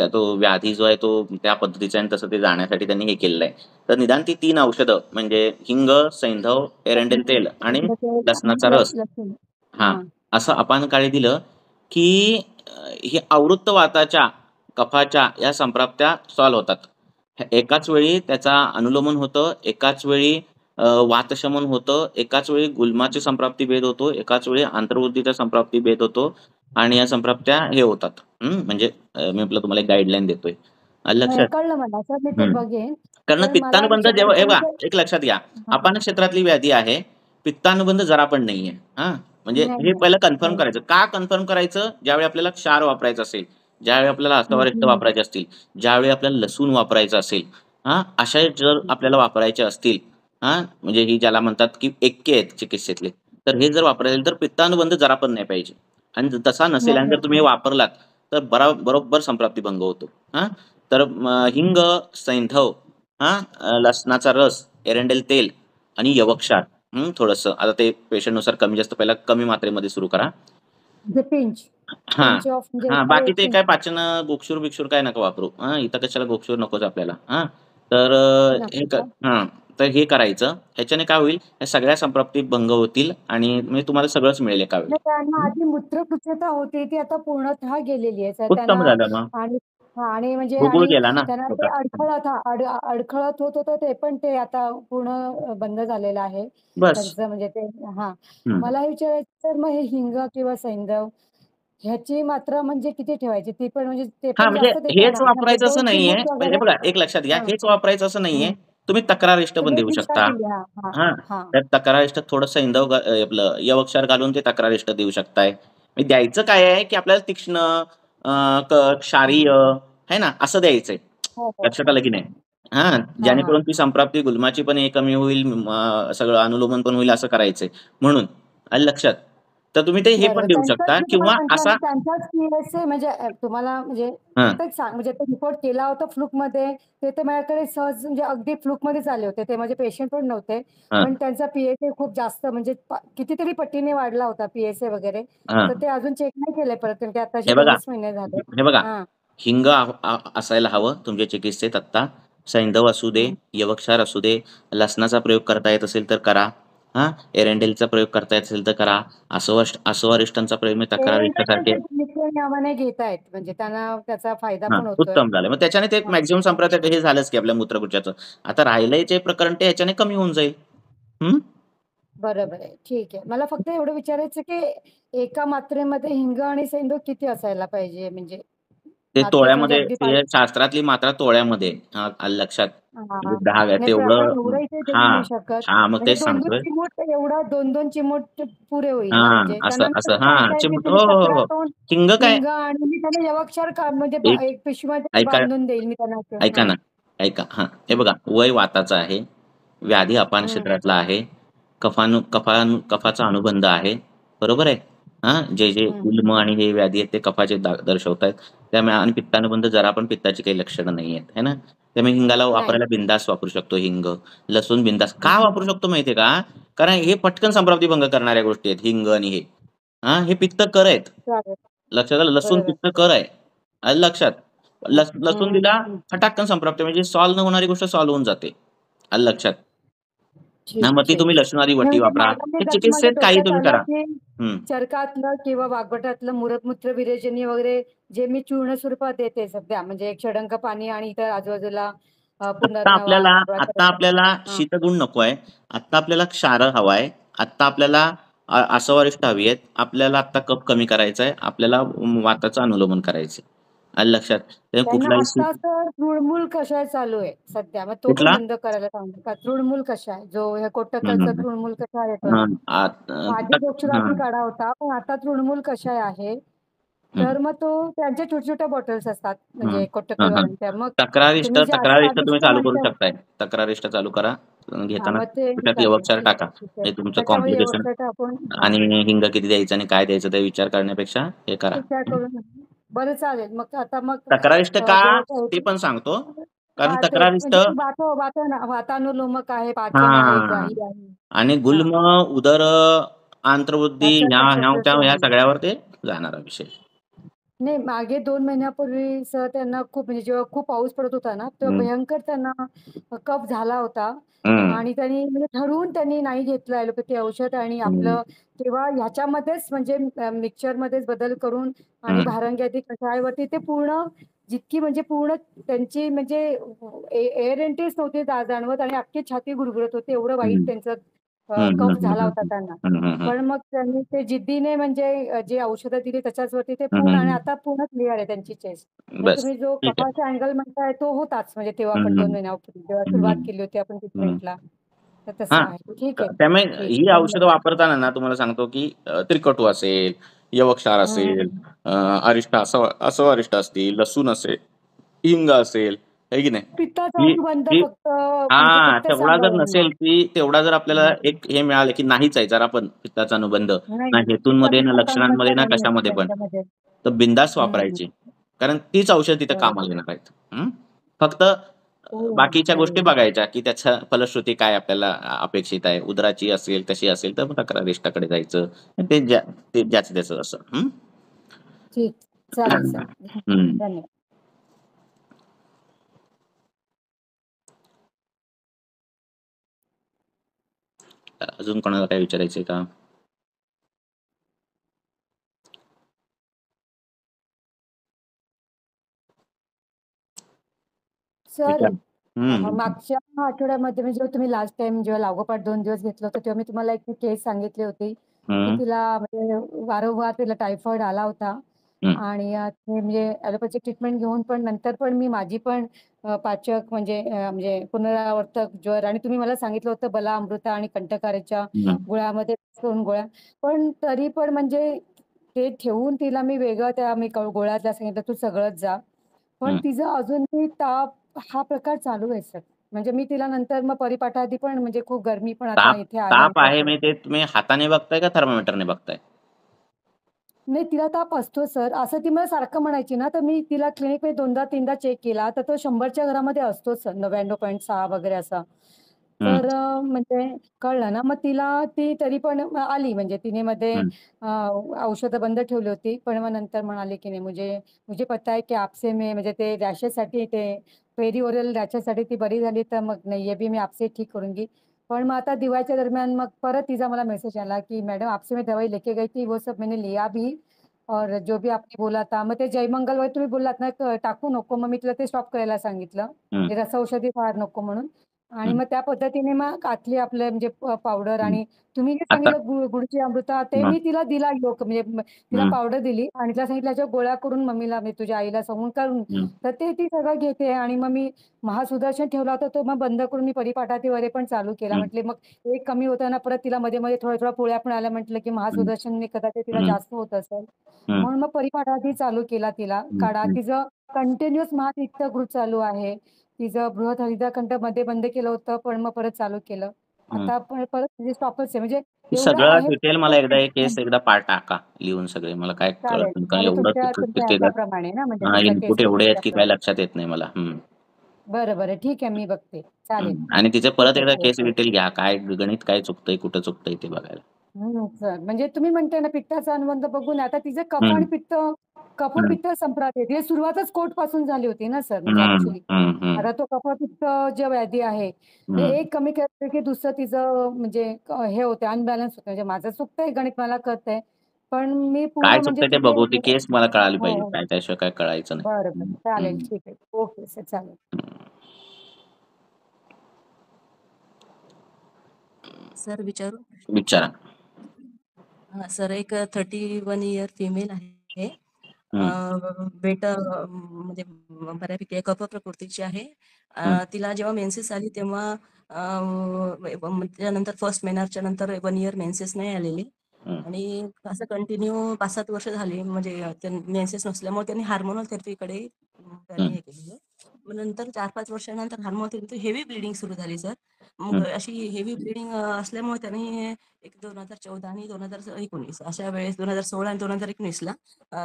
S2: तो व्याधी जो आहे तो त्या पद्धतीचा आहे आणि तसं ते जाण्यासाठी त्यांनी हे केलेलं आहे. तर निदान ती 3 औषधं म्हणजे हिंग, सैंधव, एरंडेल तेल आणि लसणाचा रस,
S4: लसूण.
S2: हा, असं अपानकाळी दिलं की ही आवृत्त वाताच्या, कफाच्या या संप्राप्त्या सॉल्व्ह होतात. एकाच वेळी त्याचा अनुलोमन होतं, एकाच वेळी वातशमन होतं, एकाच वेळी गुल्माची संप्राप्ती भेद होतो, एकाच वेळी आंतरवृद्धीचा संप्राप्ती भेद होतो आणि या संप्राप्त्या हे होतात. म्हणजे मी आपलं तुम्हाला एक गाईडलाईन देतोय, लक्षात.
S4: कळलं मला सर, मी ते बघेन.
S2: कारण
S4: पण मला
S2: पित्तानुबंध जेव्हा
S4: विचारायचं
S2: बघा,
S4: म्हणजे
S2: एक लक्षात घ्या, अपान क्षेत्रातली व्याधी आहे, पित्तानुबंध जरा पण नाहीये. हा, म्हणजे हे पहिलं कन्फर्म करायचं. का कन्फर्म करायचं? ज्यावेळी आपल्याला क्षार वापरायचं असेल, ज्यावेळी आपल्याला आसवारिष्ट वापरायचे असतील, ज्यावेळी आपल्याला लसूण वापरायचं असेल, अशा जर आपल्याला वापरायचे असतील, म्हणजे ही ज्याला म्हणतात की एक्के आहेत चिकित्सेतले, तर हे जर वापरायचे तर पित्तानुबंध जरा पण नाही पाहिजे. आणि तसा नसेल आणि जर तुम्ही वापरलात तर बरोबर संप्राप्ती भंग होतो. तर हिंग, सैंधव, लसणाचा रस, एरंडेल तेल आणि यवक्षार थोडंसं. आता ते पेशंटनुसार कमी जास्त, पहिला कमी मात्रेमध्ये सुरू करा. बाकी ते काय पाचन गोक्षूर बिक्षूर काय नका वापरू. इथं कशाला गोक्षूर नकोच आपल्याला. तर तर हे करायचं. ह्याच्याने काय होईल, या सगळ्या संप्राप्ती भंग होतील आणि म्हणजे तुम्हाला सगळंच मिळेल एका वेळी.
S4: त्यांना आधी मूत्रपुच्छता होती, ती आता पूर्णतः गेलेली आहे.
S2: उत्तम झालं मग.
S4: आणि म्हणजे
S2: गुगुळ गेला ना
S4: त्यांना ते अडखळत होत होतं, ते पण ते आता पूर्ण बंद झालेलं आहे
S2: बस.
S4: त्यांचं, म्हणजे ते. मला हे विचारायचं सर, मग हे हिंग किंवा सैंधव ह्याची मात्रा म्हणजे किती ठेवायची? ती पण म्हणजे ते पण
S2: म्हणजे
S4: जास्त देता
S2: हेच
S4: येणार ना? म्हणजे
S2: वापरायचं असं
S4: 2
S2: नाहीये.
S4: चिमूट
S2: म्हणजे
S4: वगैरे.
S2: बघा, एक लक्षात घ्या, हेच वापरायचं असं नाहीये. तुम्ही तक्रारिष्ट पण देऊ शकता. तर तक्रारिष्ट थोडं सैंधव आपलं यवक्षार घालून ते तक्रारिष्ट देऊ शकताय. द्यायचं काय आहे की आपल्याला तीक्ष्ण, क्षारीय, है ना, असं द्यायचंय. लक्षात आलं की नाही? जेणेकरून ती संप्राप्ती गुल्माची पण हे कमी होईल, सगळं अनुलोमन पण होईल, असं करायचंय. म्हणून आलं लक्षात. तर तुम्ही ते हे पण देऊ शकता किंवा असा
S4: त्यांचाच PSA म्हणजे तुम्हाला म्हणजे म्हणजे ते रिपोर्ट केला होता फ्लूकमध्ये. ते तर माझ्याकडे सहज म्हणजे अगदी फ्लूकमध्येच आले होते. ते माझे पेशंट पण नव्हते, पण त्यांचा PSA खूप जास्त म्हणजे कितीतरी पटीने वाढला होता PSA वगैरे. तर ते अजून चेक नाही केलंय परत, कारण आताचे 23 महिने झाले.
S2: हे बघा, हिंग असायला हवं तुमच्या चिकित्सेत आत्ता. सैंधव असू दे, यवक्षार असू दे, लसणाचा प्रयोग करता येत असेल तर करा. एरंडेलचा प्रयोग करता येत असेल तर करा. आसवारिष्टांचा प्रयोग मी तक्रारिष्टासारखे
S4: नावाने घेतायत, म्हणजे त्यांना त्याचा फायदा पण होतोय.
S2: उत्तम झालं. मग त्याच्याने ते मॅक्झिमम संप्राप्त हे झालंच की आपल्या मूत्रपुच्छाचं. आता राहिलंय जे प्रकरण ते ह्याच्याने कमी होऊन जाईल.
S4: बरोबर आहे, ठीक आहे. मला फक्त एवढं विचारायचं की एका मात्रेमध्ये हिंग आणि सैंधव किती असायला पाहिजे? म्हणजे
S2: ते तोळ्यामध्ये, ते शास्त्रातली मात्रा तोळ्यामध्ये, आलं लक्षात. 10 तेवढं. मग तेच सांगतोय.
S4: एवढा 2-2 चिमूट पुरे होईल ना? म्हणजे
S2: असं चिमूट. हो. हिंग काय,
S4: आणि मी त्यांना यवक्षार म्हणजे एक पिशवीमध्ये बांधून देईल मी त्यांना.
S2: ऐका. हे बघा, वय वाताचं आहे, व्याधी अपान क्षेत्रातला आहे, कफाचा अनुबंध आहे, बरोबर आहे. जे
S4: हं.
S2: गुल्म आणि हे व्याधी आहेत ते कफाचे दर्शवतायत. त्यामुळे आणि पित्तानुबंध जरा पण पित्ताची काही लक्षणं नाही आहेत, है ना? त्यामुळे हिंगाला
S4: नाही.
S2: वापरायला बिनधास्त वापरू शकतो हिंग. लसूण बिनधास्त का
S4: हं.
S2: वापरू शकतो माहिती का? कारण हे पटकन संप्राप्तिभंग करणाऱ्या गोष्टी आहेत हिंग आणि हे. हे पित्त कर आहेत.
S4: चालेल.
S2: लक्षात आलं? लसूण
S4: बरोबर.
S2: पित्त कर आहे. आलं लक्षात? लसूण
S4: हं.
S2: दिला फटाकन संप्राप्ती म्हणजे सॉल्व्ह न होणारी गोष्ट सॉल्व्ह होऊन जाते. आलं लक्षात?
S4: ठीक,
S2: मग ती
S4: ठीक.
S2: तुम्ही लसूणादी
S4: नाही
S2: वटी
S4: म्हणजे
S2: वापरा.
S4: माझ्या
S2: हे
S4: माझ्या
S2: चिकित्सेत काही
S4: डोक्यात
S2: तुम्ही
S4: आलं,
S2: करा.
S4: की
S2: हं.
S4: चरकातलं किंवा वाग्भटातलं मूत्रमूत्र विरेचनी वगैरे जे मी चूर्ण स्वरूपात देते सध्या, म्हणजे एक षडंग पाणी आणि इतर आजूबाजूला
S2: आत्ता
S4: पुनर्नवा,
S2: आपल्याला
S4: हां.
S2: शीतगुण नको आहे. आत्ता आपल्याला क्षार हवाय. आत्ता आपल्याला आसवारिष्ट हवी आहेत. आपल्याला आत्ता कफ कमी करायचा आहे. आपल्याला वाताचं अनुलोमन करायचं आहे. आलं लक्षात? त्यामुळे
S4: त्यांना
S2: कुठलाही
S4: आता असं तृणमूल कषाय चालू आहे सध्या. मग तो पण
S2: कुठला?
S4: बंद करायला सांगू का? तृणमूल कषाय जो हे
S2: हं,
S4: कोटक्कलचा
S2: हं,
S4: तृणमूल कषाय येतो ना.
S2: हं.
S4: आधी गोक्षुराती
S2: हं,
S4: काढा होता, पण आता तृणमूल कषाय आहे.
S2: हं,
S4: तर मग तो त्यांच्या छोट्या-छोट्या बॉटल्स असतात
S2: हं,
S4: म्हणजे
S2: हं, हं.
S4: कोटक्कलवाल्यांच्या. मग
S2: तक्रारिष्ट
S4: तुम्ही जे
S2: तक्रारिष्ट तुम्ही
S4: अष्टादीर्घ
S2: चालू करू
S4: म्हणताय
S2: शकताय. तक्रारिष्ट चालू करा.
S4: हां,
S2: घेताना
S4: मग ते मी
S2: त्याच्यात
S4: करेन.
S2: यवकक्षार टाका.
S4: ठीक आहे.
S2: हे तुमचं
S4: त्याच्यामध्ये
S2: कॉम्प्लिकेशन
S4: व्यवस्था टाकून हां,
S2: आणि हिंग किती द्यायचं आणि काय द्यायचं ते विचार करण्यापेक्षा हे करा.
S4: विचार करून बरं चालेल. मग आता मग
S2: तक्रारिष्ट का
S4: जेव्हा
S2: ते पण सांगतो. कारण
S4: हां, तेच
S2: तक्रारिष्ट
S4: म्हणजे वातानुलोमक आहे, पाचन आहे,
S2: हां.
S4: ग्राही आहे.
S2: आणि
S4: हां,
S2: गुल्म, उदर, आंत्रवृद्धी
S4: त्याचं
S2: ह्या
S4: आहे.
S2: सगळ्यावर ते जाणारा विषय.
S4: नाही, मागे 2 महिन्यापूर्वीच त्यांना खूप म्हणजे जेव्हा खूप पाऊस पडत होता ना, तेव्हा
S2: हं,
S4: भयंकर त्यांना कफ झाला होता
S2: हं,
S4: आणि त्यांनी म्हणजे ठरवून त्यांनी नाही घेतलं ॲलोपॅथी औषध आणि
S2: हं,
S4: आपलं तेव्हा ह्याच्यामध्येच म्हणजे मिक्सचरमध्येच बदल करून आणि
S2: हं,
S4: भारंग्यादी कषायावरती ते पूर्ण जितकी म्हणजे पूर्ण त्यांची म्हणजे एअर एंट्रीच नव्हती जाणवत आणि अख्खी छाती गुरगुरत होती. एवढं वाईट
S2: हं,
S4: त्यांचं
S2: हं, हं,
S4: कफ
S2: हं,
S4: झाला
S2: हं,
S4: होता त्यांना.
S2: हं, हं, हं,
S4: पण मग त्यांनी ते जिद्दीने म्हणजे जे औषधं दिली त्याच्याचवरती ते
S2: हं,
S4: पूर्ण आणि
S2: हं.
S4: आता पूर्ण क्लिअर आहे त्यांची चेस्ट. म्हणजे
S2: बस
S4: तुम्ही जो
S2: ठीक आहे.
S4: कफाचा अँगल म्हणताय तो होताच म्हणजे तेव्हा
S2: हं,
S4: आपण 2
S2: हं,
S4: महिन्यापूर्वी जेव्हा सुरुवात
S2: हं,
S4: केली होती आपण
S2: हं.
S4: ट्रीटमेंटला. तर तसं
S2: हां.
S4: आहे. ठीक आहे.
S2: त्यामुळे
S4: ठीक
S2: ही
S4: आहे.
S2: औषधं
S4: धन्यवाद.
S2: वापरताना ना तुम्हाला सांगतो, की त्रिकटू असेल, यवक्षार असेल,
S4: हं.
S2: अ, अरिष्ट अस्वारिष्ट असतील, लसूण असेल, हिंग असेल, आहे की नाही?
S4: पित्ताचा
S2: ही
S4: अनुबंध
S2: ही
S4: फक्त म्हणजे पित्त
S2: तेवढा जर
S4: सांगावं
S2: नसेल,
S4: मग.
S2: की तेवढा जर आपल्याला
S4: हं.
S2: एक हे मिळालं, की नाहीच आहे जरा पण पित्ताचा अनुबंध, ना
S4: नाही,
S2: हेतूंमध्ये, ना
S4: पित्ताचा अनुबंध
S2: लक्षणांमध्ये, ना
S4: नाहीये
S2: कशामध्ये पण,
S4: त्यांच्यामध्ये.
S2: तर बिनधास्त
S4: हं.
S2: वापरायची. कारण तीच औषधं तिथं
S4: बरोबर.
S2: कामाला येणार आहेत. फक्त
S4: हो,
S2: बाकीच्या गोष्टी
S4: बरोबर.
S2: बघायच्या, की त्याच्या फलश्रुती काय आपल्याला अपेक्षित आहे. उदराची असेल, कशी असेल, तर मग तक्रारिष्टाकडे जायचं. ते ज्याचं त्याचं असं.
S4: ठीक. चालेल, चालेल.
S2: हं.
S4: धन्यवाद.
S2: अजून कोणाला काय विचारायचंय का?
S4: सर
S2: विचार. हं,
S4: मागच्या आठवड्यामध्ये म्हणजे जेव्हा तुम्ही लास्ट टाईम जेव्हा लागोपाठ 2 दिवस घेतलं होतं, तेव्हा मी तुम्हाला एक केस सांगितली होती, की
S2: हं,
S4: तिला म्हणजे वारंवार तिला टायफॉइड आला होता
S2: हं,
S4: आणि ते म्हणजे ॲलोपॅथिक ट्रीटमेंट घेऊन पण नंतर पण मी माझी पण पाचक म्हणजे पुनरावर्तक ज्वर आणि तुम्ही मला सांगितलं होतं बलाअमृता आणि कंठकारीच्या
S2: हं,
S4: गुळामध्ये 2 गोळ्या. पण तरी पण म्हणजे ते ठेवून तिला मी वेगळं त्या मी गोळ्यातल्या सांगितलं, "तू सगळंच जा." पण
S2: हं.
S4: तिचं अजूनही ताप हा प्रकार चालू आहे सर. म्हणजे मी तिला नंतर मग परिपाठाआधी पण म्हणजे खूप गरमी पण आता
S2: ताप
S4: इथे आहे
S2: ताप आहे
S4: आमच्याकडे.
S2: म्हणजे ते तुम्ही हाताने बघताय का थर्मामीटरने बघताय?
S4: नाही तिला ताप असतो सर. असं ती मला सारखं म्हणायची ना, तर मी तिला क्लिनिकमध्ये 2दा-3दा चेक केला, तर तो 100च्या घरामध्ये असतोच सर 99.6 वगैरे असा.
S2: हं,
S4: तर म्हणजे कळलं ना, मग ती तरी पण आली म्हणजे तिने मध्ये
S2: हं,
S4: अ, औषधं बंद ठेवली होती. पण मग नंतर म्हणाली की नाही मुझे मुझे पता है की आपसे मैं म्हणजे ते रॅशेससाठी ते पेरिओरल रॅशेससाठी ती बरी झाली, तर मग नाही ये भी मैं आपसे ठीक करूँगी. पण मग आता दिवाळीच्या दरम्यान मग परत तिचा मला मेसेज आला, की "मैडम आपसे मैं दवाई लेके गई थी, वो सब मैंने लिया भी और जो भी आपने बोला था." मग ते जयमंगल वगैरे तुम्ही बोललात ना, टाकू नको. मग मी तिला ते स्टॉप करायला सांगितलं.
S2: हं,
S4: म्हणजे रसौषधी फार नको म्हणून. आणि
S2: हं,
S4: मग त्या पद्धतीने मग आतली आपलं म्हणजे पावडर
S2: हं.
S4: आणि तुम्ही जे
S2: आता
S4: सांगितलं गुडची अमृता ते
S2: हं,
S4: मी तिला दिला योग म्हणजे तिला
S2: हं,
S4: पावडर दिली आणि तिला सांगितलं याच्या गोळ्या करून मम्मीला म्हणजे तुझ्या आईला सांगून करून.
S2: हं,
S4: तर ते ती सगळं घेते आणि मग मी महासुदर्शन ठेवला होता तो मग बंद करून मी परिपाठाती वगैरे पण चालू केला.
S2: हं,
S4: म्हटले मग एक कमी होताना परत तिला मध्ये-मध्ये थोड्या-थोड्या पोळ्या पण आल्या. म्हटलं की
S2: हं,
S4: महासुदर्शनने कदाचित तिला
S2: हं,
S4: जास्त होत असेल.
S2: हं,
S4: म्हणून मग परिपाठाती चालू केला तिला
S2: हं,
S4: काढा.
S2: हं,
S4: तिचं कंटिन्युअस महातीर्थगृह चालू आहे. तिचं बृहत हरिद्राखंड मध्ये बंद केलं होतं, पण मग परत चालू केलं.
S2: हं.
S4: आता परत म्हणजे स्टॉपच आहे. म्हणजे
S2: हे
S4: एवढं
S2: सगळं
S4: आहे
S2: डिटेल मला एकदा एक केस
S4: हं,
S2: एकदा पार्ट टाका लिहून सगळे मला काय कळत
S4: चालेल.
S2: नाही कारण
S4: म्हणजे
S2: एवढं
S4: तुमच्या तुमच्या ह्याच्याप्रमाणे ना म्हणजे तुमचा केस
S2: इनपुट एवढे आहेत की काय
S4: बघितल्याप्रमाणे.
S2: लक्षात येत नाही मला.
S4: बरं, बरं. ठीक आहे मी बघते. चालेल.
S2: आणि तिचे
S4: ठीक
S2: परत
S4: आहे,
S2: एकदा
S4: चालेल,
S2: केस
S4: चालेल.
S2: डिटेल घ्या काय गणित काय चुकतंय कुठं चुकतंय ते बघायला.
S4: सर म्हणजे तुम्ही म्हणताय ना पित्ताचा अनुबंध बघून आता तिचे कफ
S2: हम्म,
S4: आणि पित्त
S2: हम्म,
S4: पित्त संप्रात आहे ती सुरुवातच कोर्ट पासून झाली होती ना सर म्हणजे
S2: हम्म,
S4: ऍक्च्युली
S2: हम्म, हम्म,
S4: आता तो कफपित्त जे व्याधी आहे ते
S2: हम्म.
S4: एक कमी केलं की दुसरं तिचं म्हणजे हे होते अनबॅलन्स होतं म्हणजे माझं चुकतंय गणित मला कळतंय पण मी पूर्ण
S2: काय
S4: म्हणजे
S2: चुकतंय ते
S4: तिथे
S2: बघू ती
S4: हो
S2: केस मला कळाली पाहिजे
S4: हो
S2: काय त्याशिवाय काय कळायचं नाही.
S4: बरं बरं चालेल
S2: हम्म,
S4: ठीक आहे ओके सर चालेल
S5: सर विचारू
S2: विचारा.
S5: सर एक 31 इयर फिमेल आहे बेट म्हणजे बऱ्यापैकी कफ प्रकृतीची आहे तिला जेव्हा मेन्सेस आली तेव्हा त्यानंतर फर्स्ट मेनरच्या नंतर 1 इयर मेन्सेस नाही आलेली आणि असं कंटिन्यू 5-7 वर्ष झाली म्हणजे मेन्सेस नसल्यामुळे त्यांनी हार्मोनल थेरपीकडे त्यांनी हे केलेलं मग नंतर 4-5 वर्षानंतर हार्मोनल थेरपी हेवी ब्लिडिंग सुरू झाली सर मग अशी हेवी ब्लिडिंग असल्यामुळे त्यांनी 2014 आणि 2019 अशा वेळेस 2016 आणि 2019ला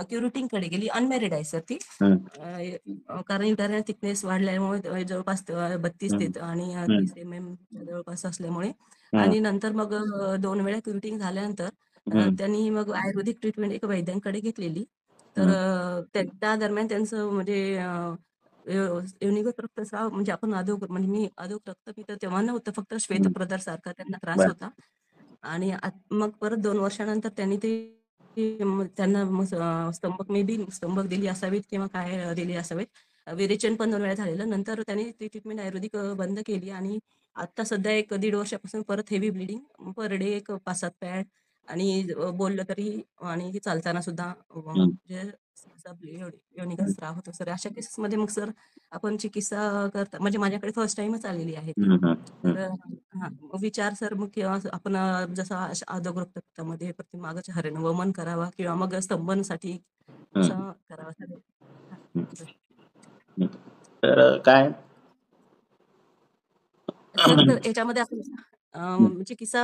S5: क्युरिटिंग कडे गेली अनमॅरिड आहे सर ती कारण इंटरनल थिकनेस वाढल्यामुळे जवळपास 32 आणि 30 mm जवळपास असल्यामुळे आणि नंतर मग 2 वेळा क्युरिटिंग झाल्यानंतर त्यांनी मग आयुर्वेदिक ट्रीटमेंट एक वैद्यांकडे घेतलेली तर त्या दरम्यान त्यांचं म्हणजे युनिक रक्तस्राव म्हणजे आपण म्हणजे मी अधोक रक्तपित्त तेव्हा नव्हतं फक्त श्वेतप्रदार सारखा त्यांना त्रास होता आणि मग परत 2 वर्षानंतर त्यांनी त्यांना स्तंभक मे बी स्तंभक दिली असावीत किंवा काय दिली असावीत विरेचन पण 2 वेळा झालेलं नंतर त्यांनी ती ट्रीटमेंट आयुर्वेदिक बंद केली आणि आता सध्या 1-1.5 वर्षापासून परत हेवी ब्लिडिंग पर डे एक 5-7 पॅड आणि बोललं तरी आणि चालताना सुद्धा म्हणजे योनिक स्त्राव होतो सर अशा केसेसमध्ये मग सर आपण चिकित्सा करता म्हणजे माझ्याकडे फर्स्ट टाइमच आलेली आहे ती तर विचार सर मग किंवा आपण जसं अधोक रक्तपित्तामध्ये प्रतिमागाचे हरण वमन करावा किंवा मग स्तंभनसाठी कसा करावा
S2: तर काय
S5: सर तर याच्यामध्ये आपण चिकित्सा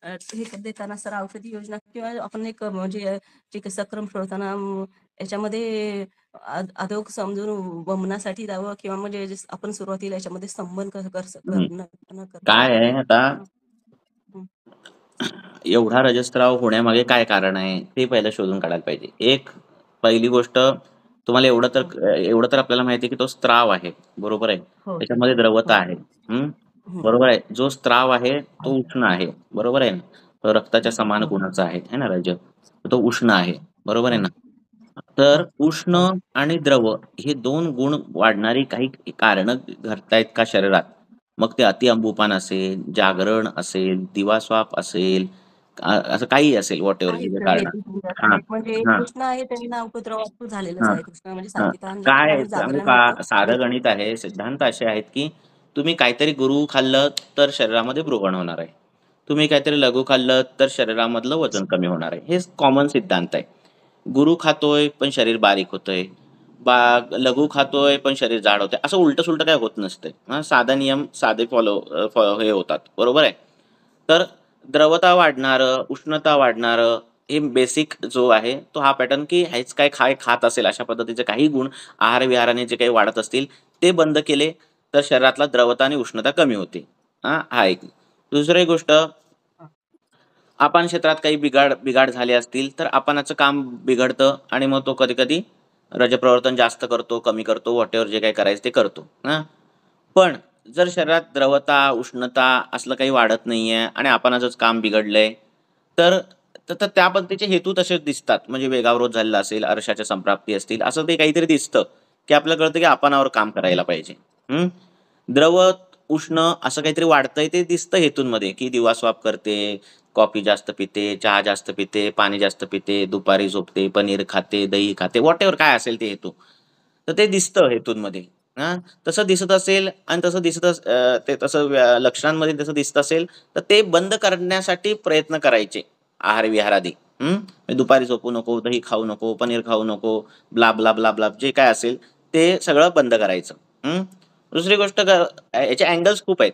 S5: हे देताना सर औषधी योजना किंवा आपण एक म्हणजे चिकित्सा क्रम सोडताना याच्यामध्ये अधोक समजून वमनासाठी द्यावं किंवा म्हणजे आपण सुरुवातीला याच्यामध्ये स्तंभन करणं
S2: काय आहे आता एवढा रजस्त्राव होण्यामागे काय कारण आहे ते पहिलं शोधून काढायला पाहिजे. एक पहिली गोष्ट तुम्हाला एवढं तर आपल्याला माहिती आहे की तो स्त्राव आहे बरोबर आहे त्याच्यामध्ये द्रवता आहे बरोबर आहे जो स्त्राव आहे तो उष्ण आहे बरोबर आहे ना तो रक्ताच्या समान गुणाचा आहे है ना रज तो उष्ण आहे बरोबर आहे ना तर उष्ण आणि द्रव हे 2 गुण वाढणारी काही कारण घडतायत का शरीरात मग ते अतिअंबुपान असेल जागरण असेल दिवास्वाप असेल असं काही असेल व्हॉट एव्हर जे कारण
S5: म्हणजे कृष्ण आहे त्यांना उपद्रव झालेलंच आहे कृष्ण म्हणजे सात्विक
S2: काय
S5: आणि
S2: सांगू
S5: जागरण
S2: का
S5: होतं
S2: साधं गणित आहे सिद्धांत असे आहेत की तुम्ही काहीतरी गुरु खाल्लं तर शरीरामध्ये भ्रूगण होणार आहे तुम्ही काहीतरी लघु खाल्लं तर शरीरामधलं वजन कमी होणार आहे हे कॉमन सिद्धांत आहे गुरु खातोय पण शरीर बारीक होतंय लघु खातोय पण शरीर जाड होतंय असं उलट सुलट काय होत नसतंय साधा नियम साधे फॉलो हे होतात बरोबर आहे तर द्रवता वाढणारं उष्णता वाढणारं हे बेसिक जो आहे तो हा पॅटर्न की हेच काय खात असेल अशा पद्धतीचे काही गुण आहार विहाराने जे काही वाढत असतील ते बंद केले तर शरीरातला द्रवता आणि उष्णता कमी होते हा एक दुसरी गोष्ट आपण क्षेत्रात काही बिघाड झाले असतील तर आपणाचं काम बिघडतं आणि मग तो कधी कधी रजप्रवर्तन जास्त करतो कमी करतो व्हॉटेवर जे काही करायचं ते करतो पण जर शरीरात द्रवता उष्णता असलं काही वाढत नाहीये आणि आपणाचंच काम बिघडलंय तर त्या पद्धतीचे हेतू तसेच दिसतात म्हणजे वेगावरोध झालेला असेल अर्शाच्या संप्राप्ती असतील असं ते काहीतरी दिसतं की आपल्याला कळतं की आपणावर काम करायला पाहिजे द्रव उष्ण असं काहीतरी वाढतंय ते दिसतं हेतूंमध्ये की दिवास्वाप करते कॉफी जास्त पिते चहा जास्त पिते पाणी जास्त पिते दुपारी झोपते पनीर खाते दही खाते व्हॉटेवर काय असेल ते हेतू तर ते दिसतं हेतूंमध्ये तसं दिसत असेल आणि तसं ते तसं लक्षणांमध्ये तसं दिसत असेल तर ते बंद करण्यासाठी प्रयत्न करायचे आहार विहारादी दुपारी झोपू नको दही खाऊ नको पनीर खाऊ नको ब्ला ब्ला ब्ला ब्ला जे काय असेल ते सगळं बंद करायचं दुसरी गोष्ट याचे अँगल्स खूप आहेत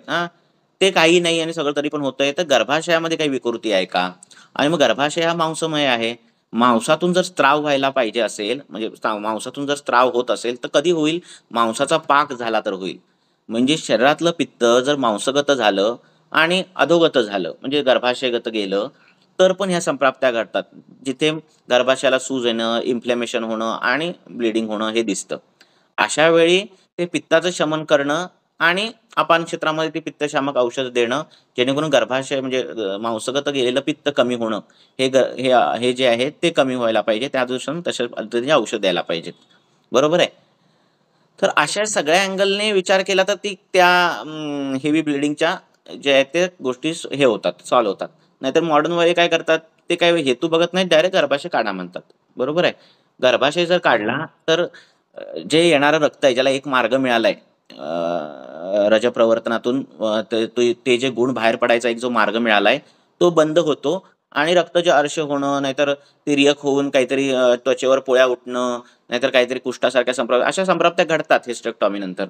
S2: ते काही नाही आणि सगळं तरी पण होतंय, तर गर्भाशयामध्ये काही विकृती आहे का? आणि मग गर्भाशय हा मांसमय आहे. मांसातून जर स्त्राव व्हायला पाहिजे असेल, म्हणजे मांसातून जर स्त्राव होत असेल तर कधी होईल? मांसाचा पाक झाला तर होईल. म्हणजे शरीरातलं पित्त जर मांसगत झालं आणि अधोगत झालं, म्हणजे गर्भाशयगत गेलं, तर पण ह्या संप्राप्त्या घडतात. जिथे गर्भाशयाला सूज येणं, इन्फ्लेमेशन होणं आणि ब्लिडिंग होणं हे दिसतं. अशा वेळी ते पित्ताचं शमन करणं आणि अपान क्षेत्रामध्ये ते पित्तशामक औषध देणं, जेणेकरून गर्भाशय म्हणजे मांसगत गेलेलं पित्त कमी होणं, हे जे आहे ते कमी व्हायला पाहिजे. त्या दृष्टीने तशा पद्धतीने औषध द्यायला पाहिजेत. बरोबर आहे. तर अशा सगळ्या अँगलने विचार केला तर त्या हेवी ब्लिडिंगच्या जे आहेत ते गोष्टी हे होतात, सॉल्व्ह होतात. नाहीतर मॉडर्न वे काय करतात, ते काय हेतू बघत नाहीत, डायरेक्ट गर्भाशय काढा म्हणतात. बरोबर आहे. गर्भाशय जर काढला तर जे येणारं रक्त आहे, ज्याला एक मार्ग मिळालाय रजप्रवर्तनातून, ते जे गुण बाहेर पडायचा एक जो मार्ग मिळालाय तो बंद होतो आणि रक्तचे अर्श होणं, नाहीतर तिर्यक होऊन काहीतरी त्वचेवर पोळ्या उठणं, नाहीतर काहीतरी कुष्ठासारख्या अशा संप्राप्त्या घडतात हिस्टेक्टॉमी नंतर.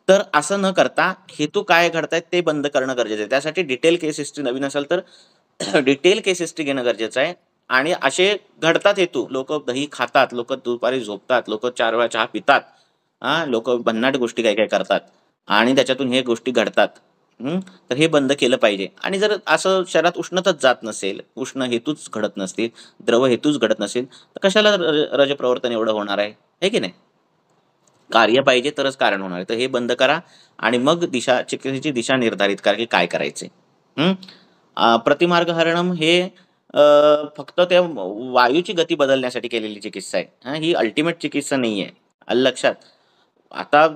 S2: तर असं न करता हेतू काय घडतायत ते बंद करणं गरजेचं आहे. त्यासाठी डिटेल केस हिस्ट्री नवीन असेल तर डिटेल केस हिस्ट्री घेणं गरजेचं आहे. आणि असे घडतात हेतू. लोक दही खातात, लोक दुपारी झोपतात, लोक 4 वेळा चहा पितात, लोक भन्नाट गोष्टी काय काय करतात आणि त्याच्यातून हे गोष्टी घडतात. तर हे बंद केलं पाहिजे. आणि जर असं शरीरात उष्णताच जात नसेल, उष्ण हेतूच घडत नसतील, द्रव हेतूच घडत नसेल, तर कशाला रजप्रवर्तन एवढं होणार आहे की नाही? कार्य पाहिजे तरच कारण होणार आहे. तर हे बंद करा आणि मग चिकित्सेची दिशा निर्धारित करा की काय करायचे. प्रतिमार्ग हरणम हे फक्त त्या वायूची गती बदलण्यासाठी केलेली चिकित्सा आहे. ही अल्टिमेट चिकित्सा नाहीये. आलं लक्षात? आता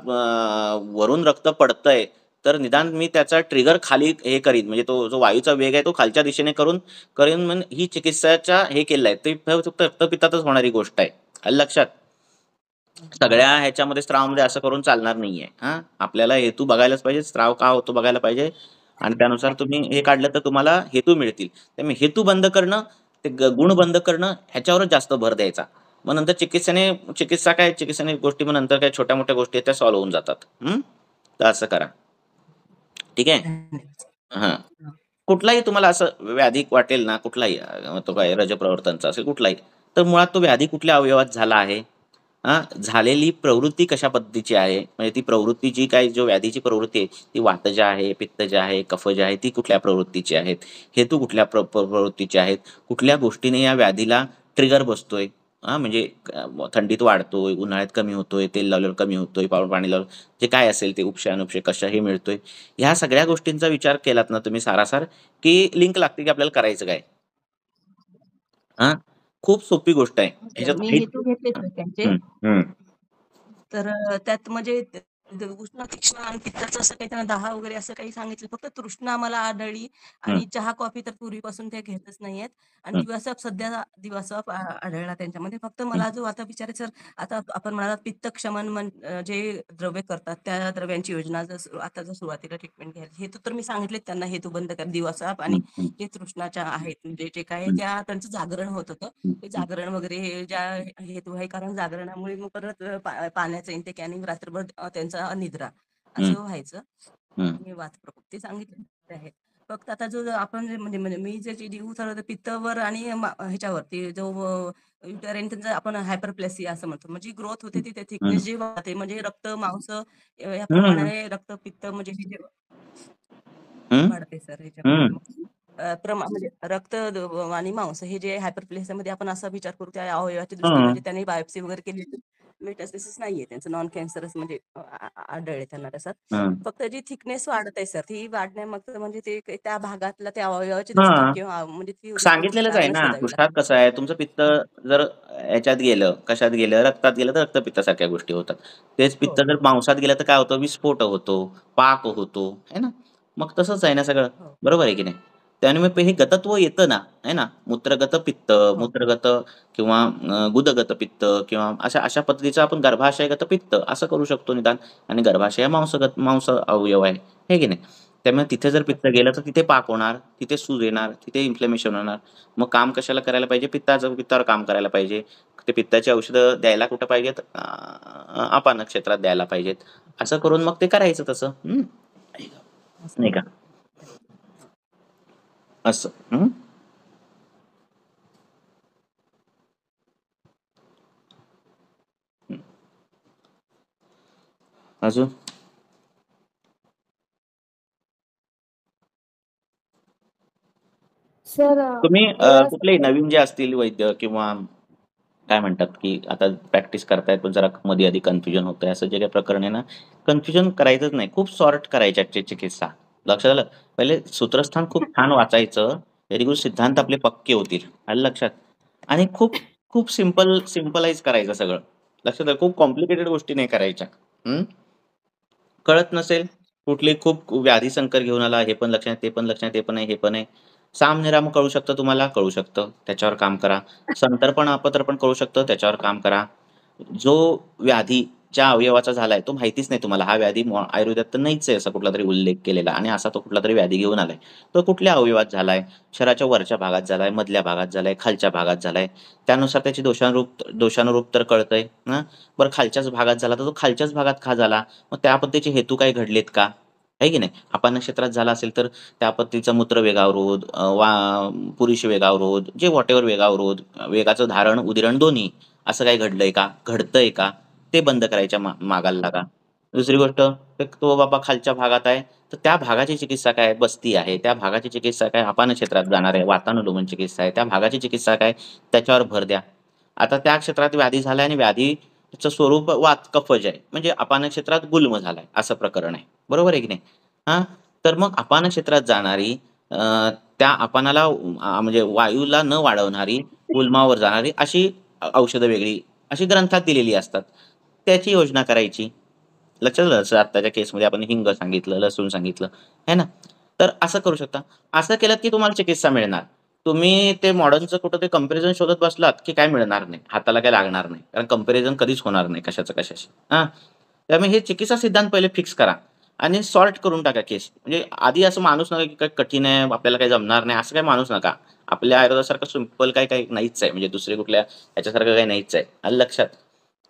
S2: वरून रक्त पडतंय तर निदान मी त्याचा ट्रिगर खाली हे करीन, म्हणजे तो जो वायूचा वेग आहे तो खालच्या दिशेने करीन म्हणून ही चिकित्साच्या हे केलं आहे. ते फक्त रक्तपित्तातच होणारी गोष्ट आहे. आलं लक्षात? सगळ्या ह्याच्यामध्ये स्त्रावामध्ये असं करून चालणार नाहीये. आपल्याला हेतू बघायलाच पाहिजे, स्त्राव का होतो बघायला पाहिजे आणि त्यानुसार तुम्ही हे काढलं तर तुम्हाला हेतू मिळतील. त्यामुळे हेतू बंद करणं, ते गुण बंद करणं ह्याच्यावरच जास्त भर द्यायचा. मग नंतर चिकित्सेने गोष्टी मग नंतर काय छोट्या मोठ्या गोष्टी आहेत त्या सॉल्व्ह होऊन जातात. तर असं करा. ठीक आहे.
S5: धन्यवाद.
S2: कुठलाही तुम्हाला असं व्याधी वाटेल ना, कुठलाही तो काय रजप्रवर्तनचा असेल कुठलाही, तर मुळात तो व्याधी कुठल्या अवयवात झाला आहे, झालेली प्रवृत्ती कशा पद्धतीची आहे, म्हणजे ती प्रवृत्ती जी काय जो व्याधीची प्रवृत्ती आहे ती वातज आहे, पित्तज आहे, कफज आहे, ती कुठल्या प्रवृत्तीची आहेत, हेतू कुठल्या प्रवृत्तीचे आहेत, कुठल्या गोष्टीने या व्याधीला ट्रिगर बसतोय, म्हणजे थंडीत वाढतोय, उन्हाळ्यात कमी होतोय, तेल लावल्यावर कमी होतोय, पाणी लावलं, जे काय असेल ते उपशय अनुपशय कशा हे मिळतोय, ह्या सगळ्या गोष्टींचा विचार केलात ना तुम्ही सारासार, की लिंक लागते की आपल्याला करायचं काय. खूप सोपी गोष्ट आहे.
S5: मी हेतू घेतले त्यांचे. तर त्यात म्हणजे उष्ण, तीक्ष्ण आणि पित्ताचं असं काही त्यांना 10 वगैरे असं काही सांगितलं. फक्त तृष्णा मला आढळली आणि चहा कॉफी तर पूर्वीपासून ते घेतच नाहीयेत. आणि सध्या दिवासाप आढळला त्यांच्यामध्ये. फक्त मला जो आता विचारायचं, आता आपण म्हणालात पित्त क्षमन जे द्रव्य करतात त्या द्रव्यांची योजना आता जर सुरुवातीला ट्रीटमेंट घ्यायची, हेतू तर मी सांगितले त्यांना, हेतू बंद कर दिवासाप आणि जे तृष्णाच्या आहेत म्हणजे जे काय त्या त्यांचं जागरण होत होतं, ते जागरण वगैरे हे ज्या हेतू आहे, कारण जागरणामुळे मग परत पाण्याचं इंटेक आणि रात्रभर त्यांचा अनिद्रा असं व्हायचं. मी वात प्रकोप ते सांगितले आहेत. फक्त आता जो आपण म्हणजे मी जे देऊ ठरवलं पित्तावर आणि ह्याच्यावरती जो युटेराइन त्यांचं आपण हायपरप्लेसिया असं म्हणतो, म्हणजे ग्रोथ होते ती थिकनेस जे वाढते, म्हणजे रक्त मांस या प्रमाणाने रक्त पित्त म्हणजे हे जे वाढते सर ह्याच्यामध्ये म्हणजे रक्त आणि मांस हे जे हायपरप्लेसियामध्ये आपण असा विचार करू त्या अवयवाच्या दृष्टीने, म्हणजे त्यांनी बायोप्सी वगैरे केली, मेटास्टेसिस नाहीये त्यांचं, नॉन कॅन्सरस म्हणजे आढळले त्यांना त्याच्यात. फक्त जी थिकनेस वाढत आहे सर, ती वाढण्यामागचं म्हणजे ते त्या भागातला त्या अवयवाची दृष्टी किंवा म्हणजे ती
S2: सांगितलेलंच आहे ना. कुष्ठात कसं आहे, तुमचं पित्त जर ह्याच्यात गेलं, कशात गेलं, रक्तात गेलं तर रक्तपित्तासारख्या गोष्टी होतात. तेच पित्त जर मांसात गेलं तर काय होतं, विस्फोट होतो, पाक होतो, है ना. मग तसंच आहे ना सगळं. बरोबर आहे की नाही. त्यामुळे हे गतत्व येतं ना, है ना. मूत्रगत पित्त, मूत्रगत किंवा गुदगत पित्त किंवा अशा पद्धतीचं आपण गर्भाशयगत पित्त असं करू शकतो निदान. आणि गर्भाशय मांस अवयव आहे, हे की नाही. त्यामुळे तिथे जर पित्त गेलं तर तिथे पाक होणार, तिथे सूज येणार, तिथे इन्फ्लेमेशन होणार. मग काम कशाला करायला पाहिजे, पित्तावर काम करायला पाहिजे. ते पित्ताची औषधं द्यायला कुठं पाहिजेत, अपान क्षेत्रात द्यायला पाहिजेत. असं करून मग ते करायचं तसं. नाही का? असं. हं? अजून
S4: सर
S2: तुम्ही
S4: थोडं
S2: कुठलेही नवीन जे असतील वैद्य किंवा काय म्हणतात की आता प्रॅक्टिस करतायत पण जरा मध्ये आधी कन्फ्युजन होतंय असं जे काही प्रकरण आहे ना, कन्फ्युजन करायचंच नाही. खूप सॉर्ट करायच्या चिकित्सा. लक्षात आलं? पहिले सूत्रस्थान खूप छान वाचायचं, जेणेकरून सिद्धांत आपले पक्के होतील. आलं लक्षात? आणि खूप खूप सिम्पलाइज करायचं सगळं. लक्षात आलं? खूप कॉम्प्लिकेटेड गोष्टी नाही करायच्या. कळत नसेल कुठली खूप व्याधी संकर घेऊन आला, हे पण लक्षात नाही, ते पण लक्षात नाही, ते पण नाही, हे पण आहे. सामनिराम कळू शकतं तुम्हाला, कळू शकतं. त्याच्यावर काम करा. संतर्पण अपतर्पण कळू शकतं, त्याच्यावर काम करा. जो व्याधी ज्या अवयवाचा झालाय तो माहितीच नाही तुम्हाला. हा व्याधी आयुर्वेदात तर नाहीच आहे असा कुठलातरी उल्लेख केलेला आणि असा तो कुठलातरी व्याधी घेऊन आलाय. तो कुठल्या अवयवात झालाय? शरीराच्या वरच्या भागात झालाय, मधल्या भागात झालाय, खालच्या भागात झालाय. त्यानुसार त्याची दोषानुरूप तर कळतंय ना. बरं खालच्याच भागात झाला तर तो खालच्याच भागात का झाला? मग त्या पद्धतीचे हेतू काय घडलेत का? आहे की नाही? अपान क्षेत्रात झाला असेल तर त्या पद्धतीचा मूत्र वेगावरोध, पुरुष वेगावरोध, जे व्हॉटेव्हर वेगावरोध, वेगाचं धारण उदिरण दोन्ही असं काही घडलंय का? घडतंय का? ते बंद करायच्या मागायला लागा. दुसरी गोष्ट, तो बाबा खालच्या भागात आहे, तर त्या भागाची चिकित्सा काय? बस्ती आहे. त्या भागाची चिकित्सा काय? अपान क्षेत्रात जाणार आहे. वातानुलोमन चिकित्सा आहे. त्या भागाची चिकित्सा काय? त्याच्यावर भर द्या. आता त्या क्षेत्रात व्याधी झालाय आणि व्याधीचं स्वरूप कफज आहे. म्हणजे अपान क्षेत्रात गुल्म झालाय असं प्रकरण आहे. बरोबर आहे की नाही? हां, तर मग अपान क्षेत्रात जाणारी त्या अपानाला म्हणजे वायूला न वाढवणारी, गुल्मावर जाणारी अशी औषधं वेगळी, अशी ग्रंथात दिलेली असतात. त्याची योजना करायची. लक्षात आलं? जसं आत्ताच्या केसमध्ये आपण हिंग सांगितलं, लसूण सांगितलं, है ना? तर असं करू शकता. असं केलं की तुम्हाला चिकित्सा मिळणार. तुम्ही ते मॉडर्नचं कुठं ते कंपॅरिझन शोधत बसलात की काय मिळणार नाही. हाताला काही लागणार नाही. कारण कंपॅरिझन कधीच होणार नाही कशाचं कशाशी. हां, त्यामुळे हे चिकित्सा सिद्धांत पहिले फिक्स करा आणि सॉर्ट करून टाका केस. म्हणजे आधी असं मानूच नका की काय कठीण आहे, आपल्याला काही जमणार नाही, असं काही मानूच नका. आपल्या आयुर्वेदासारखं सिंपल काही नाहीच आहे. म्हणजे दुसरे कुठल्या ह्याच्यासारखं काही नाहीच आहे. आलं लक्षात?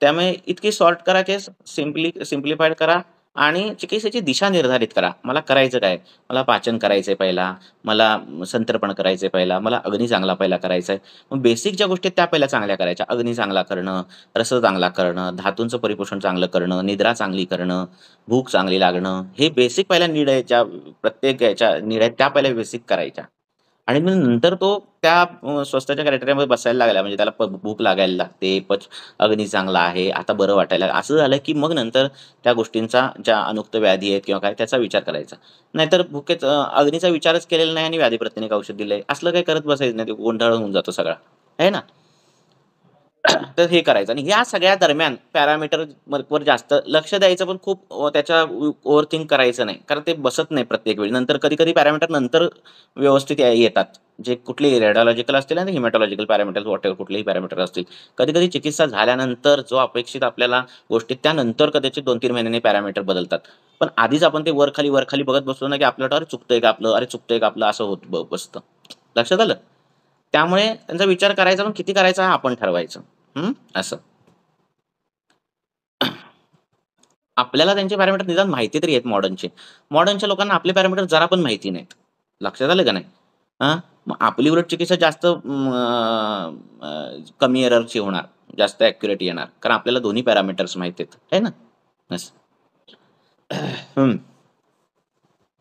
S2: त्यामुळे इतकी सॉर्ट करा केस, सिम्प्लिफाईड करा आणि चिकित्सेची दिशा निर्धारित करा. मला करायचं काय? मला पाचन करायचंय पहिला, मला संतर्पण करायचंय पहिला, मला अग्नी चांगला पहिला करायचा आहे. मग बेसिक ज्या गोष्टी आहेत त्या पहिल्या चांगल्या करायच्या. अग्नी चांगला करणं, रस चांगला करणं, धातूंचं परिपोषण चांगलं करणं, निद्रा चांगली करणं, भूक चांगली लागणं, हे बेसिक पहिल्या नीड आहेत. ज्या प्रत्येक ह्याच्या नीड आहेत त्या पहिल्या बेसिक करायच्या. आणि मग नंतर तो त्या स्वस्थच्या क्रायटेरियामध्ये बसायला लागला. म्हणजे त्याला भूक लागायला लागते, अग्नी चांगला आहे, आता बरं वाटायला असं झालं की मग नंतर त्या गोष्टींचा ज्या अनुक्त व्याधी आहेत किंवा काय त्याचा विचार करायचा. नाहीतर अग्नीचा विचारच केलेला नाही आणि व्याधी प्रतिनिक औषध दिलंय असलं काही करत बसायचं नाही. ते गोंधळ होऊन जातो सगळा, आहे ना? तर हे करायचं आणि ह्या सगळ्या दरम्यान पॅरामीटर वर जास्त लक्ष द्यायचं, पण खूप त्याच्या ओव्हरथिंक करायचं नाही. कारण ते बसत नाही प्रत्येक वेळी. नंतर कधी-कधी पॅरामीटर नंतर व्यवस्थित येतात. जे कुठलेही रेडिओलॉजिकल असतील आणि हिमॅटॉलॉजिकल पॅरामीटर्स व्हॉटेव्हर कुठलेही पॅरामीटर असतील. कधी-कधी चिकित्सा झाल्यानंतर जो अपेक्षित आपल्याला गोष्टी त्यानंतर कदाचित 2-3 महिन्यांनी पॅरामीटर बदलतात. पण आधीच आपण ते वर-खाली बघत बसलो ना, की आपलं अरे चुकतंय का आपलं? अरे चुकतंय का आपलं? असं होत बसतं. लक्षात आलं? त्यामुळे त्यांचा विचार करायचा, पण किती करायचा हा आपण ठरवायचं. असं. आपल्याला त्यांचे पॅरामीटर निदान माहिती तरी आहेत मॉडर्नचे. मॉडर्नच्या लोकांना आपले पॅरामीटर जरा पण माहिती नाहीत. लक्षात आलं का नाही? हां, मग आपली उलट चिकित्सा जास्त कमी एररची होणार, जास्त ॲक्युरेट येणार. कारण आपल्याला दोन्ही पॅरामीटर्स माहिती आहेत, आहे ना? असं.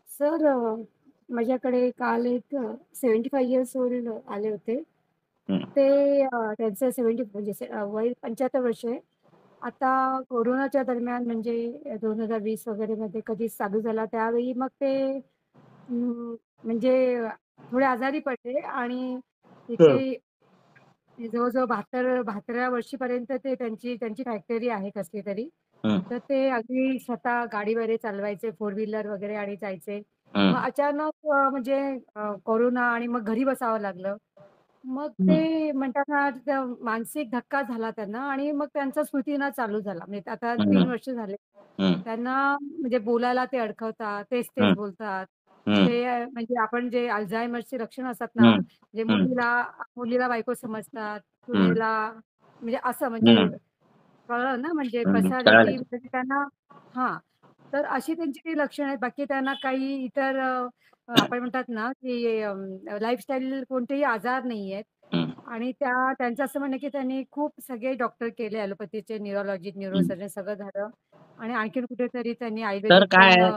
S4: सर माझ्याकडे काल एक 75 इयर्स ओल्ड आले होते. ते त्यांचं 70 म्हणजे वय 75 वर्ष आहे. आता कोरोनाच्या दरम्यान म्हणजे 2020 वगैरे मध्ये कधी चालू झाला त्यावेळी मग ते म्हणजे थोडे आजारी पडले आणि तिथे जवळ-जवळ 72व्या वर्षीपर्यंत ते त्यांची फॅक्टरी आहे कसली तरी. तर ते अगदी स्वतः गाडी वगैरे चालवायचे, फोर व्हीलर वगैरे आणि जायचे. मग अचानक म्हणजे कोरोना आणि मग घरी बसावं लागलं. मग ते म्हणतात ना मानसिक धक्का झाला त्यांना आणि मग त्यांचा स्मृतिनाश चालू झाला. म्हणजे आता 3 वर्ष झाले. त्यांना म्हणजे बोलायला ते अडखळतात, तेच बोलतात. ते म्हणजे आपण जे अल्झायमरची लक्षणं असतात ना, म्हणजे मुलीला बायको समजतात, सुनेला म्हणजे असं म्हणजे कळलं ना म्हणजे पर्सनॅलिटी म्हणजे त्यांना हां. तर अशी त्यांची काही लक्षणं आहेत. बाकी त्यांना काही इतर आपण म्हणतात ना, की लाईफस्टाईल कोणतेही आजार नाहीयेत.
S2: हं,
S4: आणि त्यांचं असं म्हणणं आहे, की त्यांनी खूप सगळे डॉक्टर केले ॲलोपॅथीचे, न्यूरोलॉजिस्ट,
S2: हं.
S4: न्यूरोसर्जन सगळं झालं आणि आणखीन कुठेतरी त्यांनी
S2: तर
S4: आयुर्वेदिक
S2: काय
S4: पण
S2: आहे,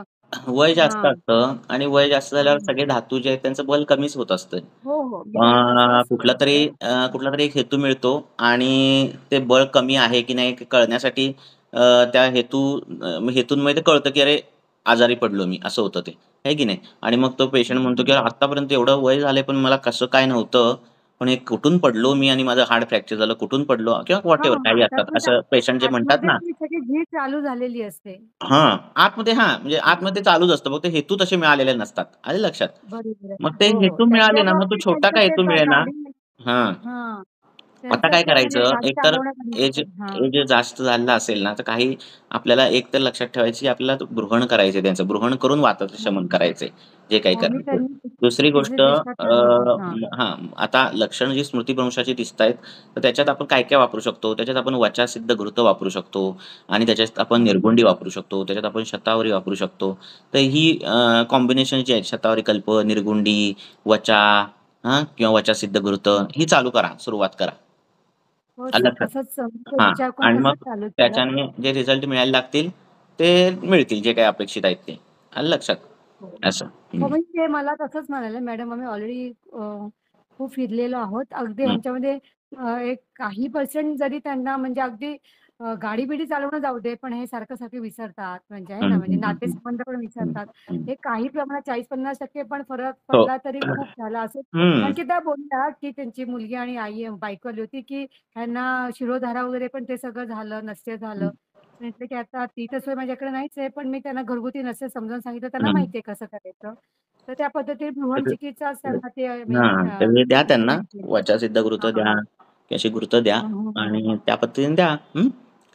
S2: वय जास्त
S4: हां.
S2: असतं आणि वय जास्त झाल्यावर
S4: हं.
S2: सगळे धातू जे आहेत त्यांचं बल कमीच होत असतं.
S4: हो, हो. तसं असतं ते.
S2: कुठला तरी एक हेतू मिळतो आणि ते बळ कमी आहे की नाही हे कळण्यासाठी त्या हेतूंमध्ये ते कळतं की अरे आजारी पडलो मी, असं होतं ते, आहे की नाही? आणि मग तो पेशंट
S4: हं,
S2: म्हणतो
S4: हं.
S2: की आत्तापर्यंत एवढं वय झालंय पण मला कसं काय नव्हतं. पण हे कुठून पडलो मी आणि माझं हाड फ्रॅक्चर झालं, कुठून पडलो किंवा
S4: हां,
S2: व्हॉटएव्हर काही
S4: हां.
S2: असतात.
S4: त्यातल्या
S2: असं पेशंट जे
S4: त्यात
S2: म्हणतात
S4: आतमध्ये
S2: ना.
S4: ती सगळी झीज चालू झालेली असते.
S2: आतमध्ये म्हणजे
S4: हां.
S2: आतमध्ये चालूच असतं. फक्त हेतू तसे मिळालेले नसतात. आलं लक्षात?
S4: बरोबर आहे.
S2: मग ते
S4: हो, हो.
S2: हेतू मिळाले
S4: त्यांच्या
S2: ना, मग तो
S4: बाबतीत
S2: छोटा
S4: त्यांचं
S2: का हेतू
S4: तेच आहे
S2: मिळेना.
S4: गाडी
S2: हां.
S4: हां.
S2: आता
S4: त्यांचं
S2: काय
S4: ते म्हणजे
S2: करायचं,
S4: गाडी
S2: एकतर एज
S4: चालवण्यात हां.
S2: एज जास्त झालेलं असेल ना, तर काही आपल्याला एक तर लक्षात ठेवायची आपल्याला ब्रूहण करायचंय त्यांचं. ब्रूहण करून वाताचं
S4: हं,
S2: शमन
S4: हं.
S2: करायचंय, जे काही
S4: हो, मी
S2: करायचं.
S4: त्यांनी
S2: दुसरी गोष्ट
S4: 21 दिवसात सांगितलं. हां.
S2: आता लक्षणं जी स्मृतिभ्रंशाची दिसतायत, तर त्याच्यात आपण काय-काय वापरू शकतो? त्याच्यात आपण वचासिद्ध घृत वापरू शकतो आणि त्याच्यात आपण
S4: हं, हं.
S2: निर्गुंडी वापरू शकतो. त्याच्यात आपण शतावरी वापरू शकतो. तर ही कॉम्बिनेशन जी आहेत शतावरी कल्प, निर्गुंडी, वचा किंवा वचासिद्ध घृत
S4: हं.
S2: ही चालू करा, सुरुवात करा.
S4: हो
S2: आलं
S4: सर.
S2: लक्षात?
S4: तसंच मी तो
S2: हां.
S4: विचार करून
S2: आणि
S4: तसंच
S2: मग
S4: चालू केलं.
S2: त्याच्याने जे रिझल्ट मिळायला लागतील, ते मिळतील जे काही अपेक्षित आहेत ते. आलं लक्षात?
S4: हो.
S2: असं.
S4: हो,
S2: हं.
S4: म्हणजे ते मला तसंच म्हणाले, "मॅडम आम्ही ऑलरेडी खूप फिरलेलो आहोत. अगदी
S2: हं.
S4: ह्यांच्यामध्ये एक काही पर्सेंट जरी त्यांना म्हणजे अगदी गाडी-बिडी चालवणं जाऊ दे, पण हे सारखं-सारखं विसरतात म्हणजे आहे
S2: हं,
S4: ना,
S2: हं,
S4: म्हणजे
S2: हं, हं.
S4: नातेसंबंध पण
S2: हं,
S4: विसरतात.
S2: हं.
S4: हे काही प्रमाणात 40-50% पण फरक
S2: हो.
S4: पडला तरी खूप झाला." असं कारण
S2: हं.
S4: की त्या बोलल्या, की त्यांची मुलगी आणि बायको आली होती, की ह्यांना शिरोधारा वगैरे पण ते सगळं झालं, नस्य झालं.
S2: हं.
S4: म्हटलं, की "आता ती तर सोय माझ्याकडे नाहीच आहे, पण मी त्यांना घरगुती नस्य समजावून सांगितलं. त्यांना
S2: हं.
S4: माहिती आहे कसं करायचं." तर त्या पद्धतीने भ्रूण
S2: तर
S4: चिकित्साच त्यांना ते मी
S2: तर हे द्या त्यांना
S4: recommend केली.
S2: वचासिद्ध घृत
S4: हां, हां,
S2: द्या,
S4: हां.
S2: की अशी घृत द्या
S4: हं, हं, हं.
S2: आणि त्या पद्धतीने द्या.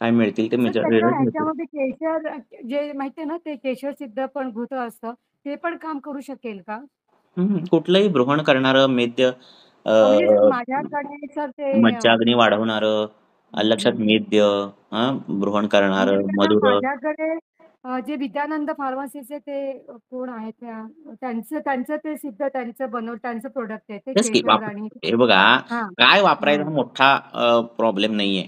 S2: काय मिळतील ते
S4: सर त्याच्या
S2: रिझल्ट मिळतील.
S4: ह्याच्यामध्ये केशर जे माहिती आहे ना, ते केशर सिद्ध पण घृत असतं, ते पण काम करू शकेल का?
S2: कुठलंही ब्रूहण करणारं मेद्य अ,
S4: म्हणजे माझ्याकडे सर ते
S2: मज्जाग्नी वाढवणारं,
S4: हं,
S2: लक्षात
S4: हं.
S2: मेद्य, ब्रूहण
S4: म्हणजे
S2: करणारं,
S4: त्यांना
S2: मधुर.
S4: माझ्याकडे जे विद्यानंद फार्मसीचे ते कोण आहेत त्यांचं त्यांचं ते सिद्ध त्यांचं प्रोडक्ट आहे ते
S2: तेच की
S4: केशर आणि
S2: हे बघा,
S4: हां.
S2: काय वापरायचा
S4: हं.
S2: हा मोठा प्रॉब्लेम नाहीये.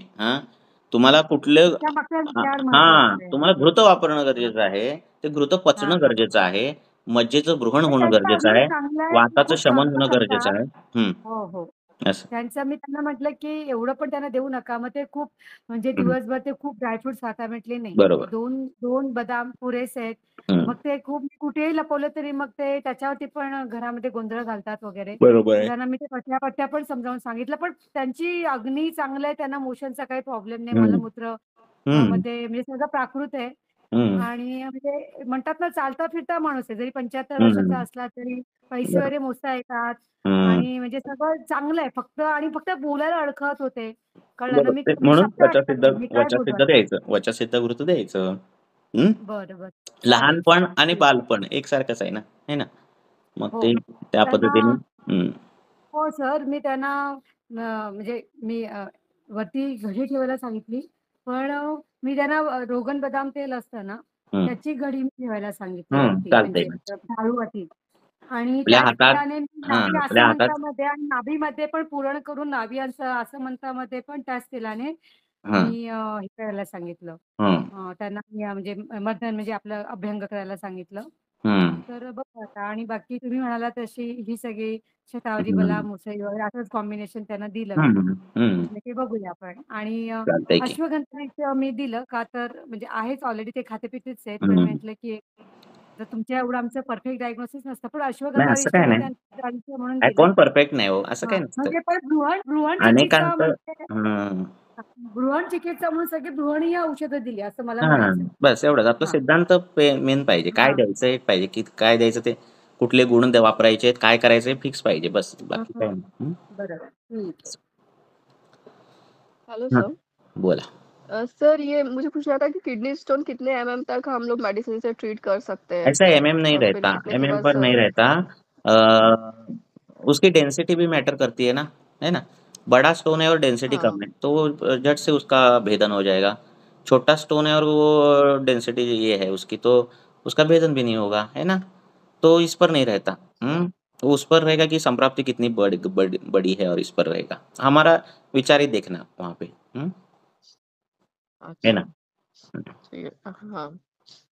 S2: तुम्हाला कुठलं
S4: त्यामागचा विचार महत्वाचा आहे.
S2: तुम्हाला घृत वापरणं
S4: हां,
S2: गरजेचं आहे. ते घृत
S4: हां,
S2: पचणं
S4: हां.
S2: गरजेचं आहे. मज्जेचं ब्रूहण
S4: तर
S2: होणं
S4: त्यांचा
S2: गरजेचं
S4: अग्नी
S2: आहे.
S4: चांगला आहे, ते
S2: वाताचं
S4: खूप
S2: शमन
S4: चांगलं
S2: होणं गरजेचं
S4: करतात.
S2: आहे.
S4: हो, हो.
S2: असं.
S4: त्यांचं मी त्यांना म्हटलं, की एवढं पण त्यांना देऊ नका. मग ते खूप म्हणजे
S2: हं.
S4: दिवसभर ते खूप ड्रायफ्रुट्स खाता. म्हटले, "नाही,
S2: बरोबर.
S4: 2 बदाम पुरेसे आहेत."
S2: हं.
S4: मग ते खूप कुठेही लपवलं तरी मग ते त्याच्यावरती पण घरामध्ये गोंधळ घालतात वगैरे.
S2: बरोबर
S4: तर
S2: आहे.
S4: त्यांना मी ते पथ्या-पथ्या पण समजावून सांगितलं. पण त्यांची अग्नी चांगलं आहे. त्यांना मोशनचा काही प्रॉब्लेम नाही.
S2: हं.
S4: मलमूत्र
S2: हं.
S4: मध्ये म्हणजे सगळं प्राकृत आहे.
S2: हं.
S4: आणि म्हणजे म्हणतात ना, चालता-फिरता माणूस आहे. जरी 75 वर्षाचा
S2: हं.
S4: असला तरी पैसे
S2: बरोबर.
S4: वगैरे मोजता येतात.
S2: हं.
S4: आणि म्हणजे सगळं चांगलं आहे. फक्त बोलायला अडखळत होते. कळलं ना,
S2: बरोबर.
S4: मी
S2: ते
S4: मी
S2: म्हणून
S4: शब्द अडकत नाही. मी काय बोलू
S2: वचःसिद्ध
S4: आता?
S2: द्यायचं. वचःसिद्ध घृत द्यायचं. हं.
S4: बरं, बरं. चालेल
S2: लहानपण
S4: सर.
S2: आणि
S4: ठीक.
S2: बालपण एकसारखंच आहे ना, है ना? मग
S4: हो.
S2: ते त्या
S4: त्यांना
S2: पद्धतीने. हं.
S4: हो सर, मी त्यांना म्हणजे मी वरती घडी ठेवायला सांगितली. पण मी त्यांना रोगन बदाम तेल असतं ना,
S2: हं.
S4: त्याची घडी मी ठेवायला सांगितली वरती
S2: चालतंय
S4: म्हणजे
S2: ना.
S4: डाळूवरती. आणि
S2: आपल्या हातात
S4: त्याचप्रमाणे मी नाभी
S2: आपल्या हातात.
S4: आसमंतामध्ये आणि नाभीमध्ये पण पुरण करून नाभी आसमंतामध्ये पण त्याच तेलाने
S2: हां.
S4: मी हे करायला सांगितलं.
S2: हं.
S4: त्यांना मी म्हणजे मर्दन म्हणजे आपलं अभ्यंग करायला सांगितलं.
S2: हं.
S4: तर बघू आता आणि बाकी तुम्ही म्हणालात तशी ही सगळी शतावरी,
S2: हं.
S4: बला, मुसळी वगैरे असंच कॉम्बिनेशन त्यांना दिलं मी.
S2: हं. हं.
S4: म्हटलं की बघूया आपण आणि
S2: चालतंय की.
S4: अश्वगंधेचं मी दिलं का तर म्हणजे आहेच ऑलरेडी ते खाते-पितेच आहेत. पण
S2: हं.
S4: म्हटलं की जर तुमच्या एवढं आमचं परफेक्ट डायग्नोसिस नसतं, पण
S2: नाही
S4: अश्वगंधा
S2: असं
S4: रिष्ट
S2: काही
S4: मी
S2: नाही.
S4: त्यांचं म्हणून
S2: काय
S4: दिलं.
S2: कोण परफेक्ट नाही हो, असं
S4: हां,
S2: काही नसतं.
S4: म्हणजे पण भ्रूण चिकित्सा
S2: अनेकांचं.
S4: म्हणजे
S2: हं.
S4: भ्रूण चिकित्सा म्हणून सगळी भ्रूणीय औषधं दिली असं मला म्हणायचंय.
S2: बस एवढंच. आपला
S4: हां,
S2: सिद्धांत मेन पाहिजे. काय
S4: हां.
S2: द्यायचंय पाहिजे, की काय द्यायचं ते, कुठले गुण वापरायचे आहेत, काय करायचंय फिक्स पाहिजे बस.
S4: हं,
S2: बाकी
S4: हं.
S2: काही नाही.
S4: बरोबर. ठीक आहे.
S3: हेलो
S2: हं.
S3: सर।
S2: बोला.
S3: सर ये मुझे पूछना था कि किडनी स्टोन कितने एमएम तक हम लोग मेडिसिन से ट्रीट कर सकते हैं
S2: ऐसा एमएम नहीं
S3: और फिर
S2: रहता,
S3: कितने के
S2: एमएम
S3: बाद
S2: पर नहीं
S3: सर।
S2: रहता। उसकी डेंसिटी भी मैटर करती है ना? बड़ा स्टोन है और डेंसिटी
S3: हाँ।
S2: कम है, तो झट से उसका भेदन हो जाएगा। छोटा स्टोन है और वो डेंसिटी ये है उसकी, तो उसका भेदन भी नहीं होगा, है ना? तो इस पर नहीं रहता।
S3: अच्छा
S2: तो उस पर रहेगा कि संप्राप्ति कितनी बड़ी है और इस पर रहेगा। हमारा विचार ही देखना वहाँ पे। है
S3: अच्छा
S2: ना? हुँ,
S3: ठीक है हाँ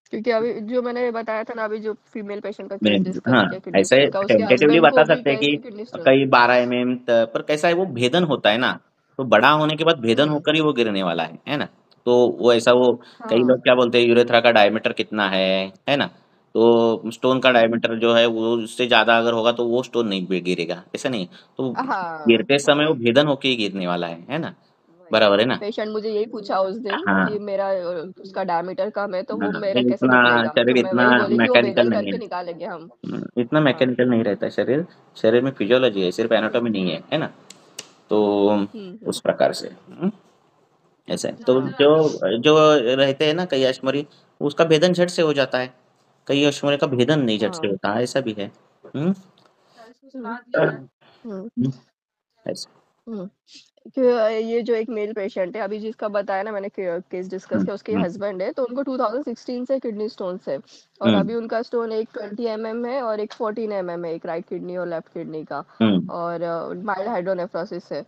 S3: क्योंकि अभी जो मैंने बताया था ना अभी जो फीमेल पेशेंट का
S2: मैं
S3: केस डिस्कस
S2: हाँ,
S3: किया किडनी
S2: ऐसे
S3: स्टोन का उसके
S2: टेंटेटिवली
S3: हस्बैंड
S2: बता
S3: को भी
S2: सकते हैं
S3: गए
S2: कि
S3: थे किडनी स्टोन
S2: कई 12 एमएम पर कैसा है वो भेदन होता है ना, तो बड़ा होने के बाद भेदन
S3: हम्म
S2: होकर ही वो गिरने वाला है ना? तो वो ऐसा वो कई लोग
S3: हाँ
S2: क्या बोलते हैं यूरेथ्रा का डायमीटर कितना है ना? तो स्टोन का
S3: हम्म,
S2: डायमीटर जो है वो उससे ज़्यादा अगर होगा तो वो स्टोन नहीं गिरेगा, ऐसा नहीं। तो
S3: हाँ
S2: गिरते समय वो
S3: हाँ
S2: भेदन होके ही गिरने वाला है ना?
S3: वही
S2: बराबर है ना?
S3: पेशेंट मुझे यही पूछा उस दिन
S2: हाँ,
S3: कि मेरा उसका डायमीटर कम है तो वो
S2: हाँ,
S3: मेरा कैसे
S2: इतना
S3: निकलेगा
S2: शरीर
S3: तो मैं
S2: इतना
S3: वही बोली कि वो
S2: मैकेनिकल
S3: भेदन
S2: नहीं है।
S3: करके निकालेंगे हम
S2: इतना
S3: हाँ
S2: मैकेनिकल नहीं रहता है शरीर। शरीर में फिजियोलॉजी है, सिर्फ एनाटॉमी नहीं है ना? तो उस
S3: हम्म
S2: प्रकार से ऐसा है। तो
S3: हाँ
S2: जो जो रहते हैं ना कई अश्मरी, उसका भेदन झट से हो जाता है। कई अश्मरी का भेदन नहीं झट से
S3: हाँ
S2: होता, ऐसा भी है। हुँ?
S3: हम्म हम्म
S2: हुँ, ऐसा।
S3: हम्म कि ये जो एक मेल पेशेंट है अभी जिसका बताया ना मैंने केस डिस्कस
S2: हुँ,
S3: किया उसके
S2: हुँ,
S3: हस्बैंड है तो उनको 2016 से किडनी स्टोन्स है और
S2: हुँ,
S3: अभी उनका स्टोन एक 20 है और एक 14 है एक राइट किडनी और लेफ्ट किडनी का
S2: हुँ,
S3: और माइल्ड हाइड्रोनेफ्रोसिस है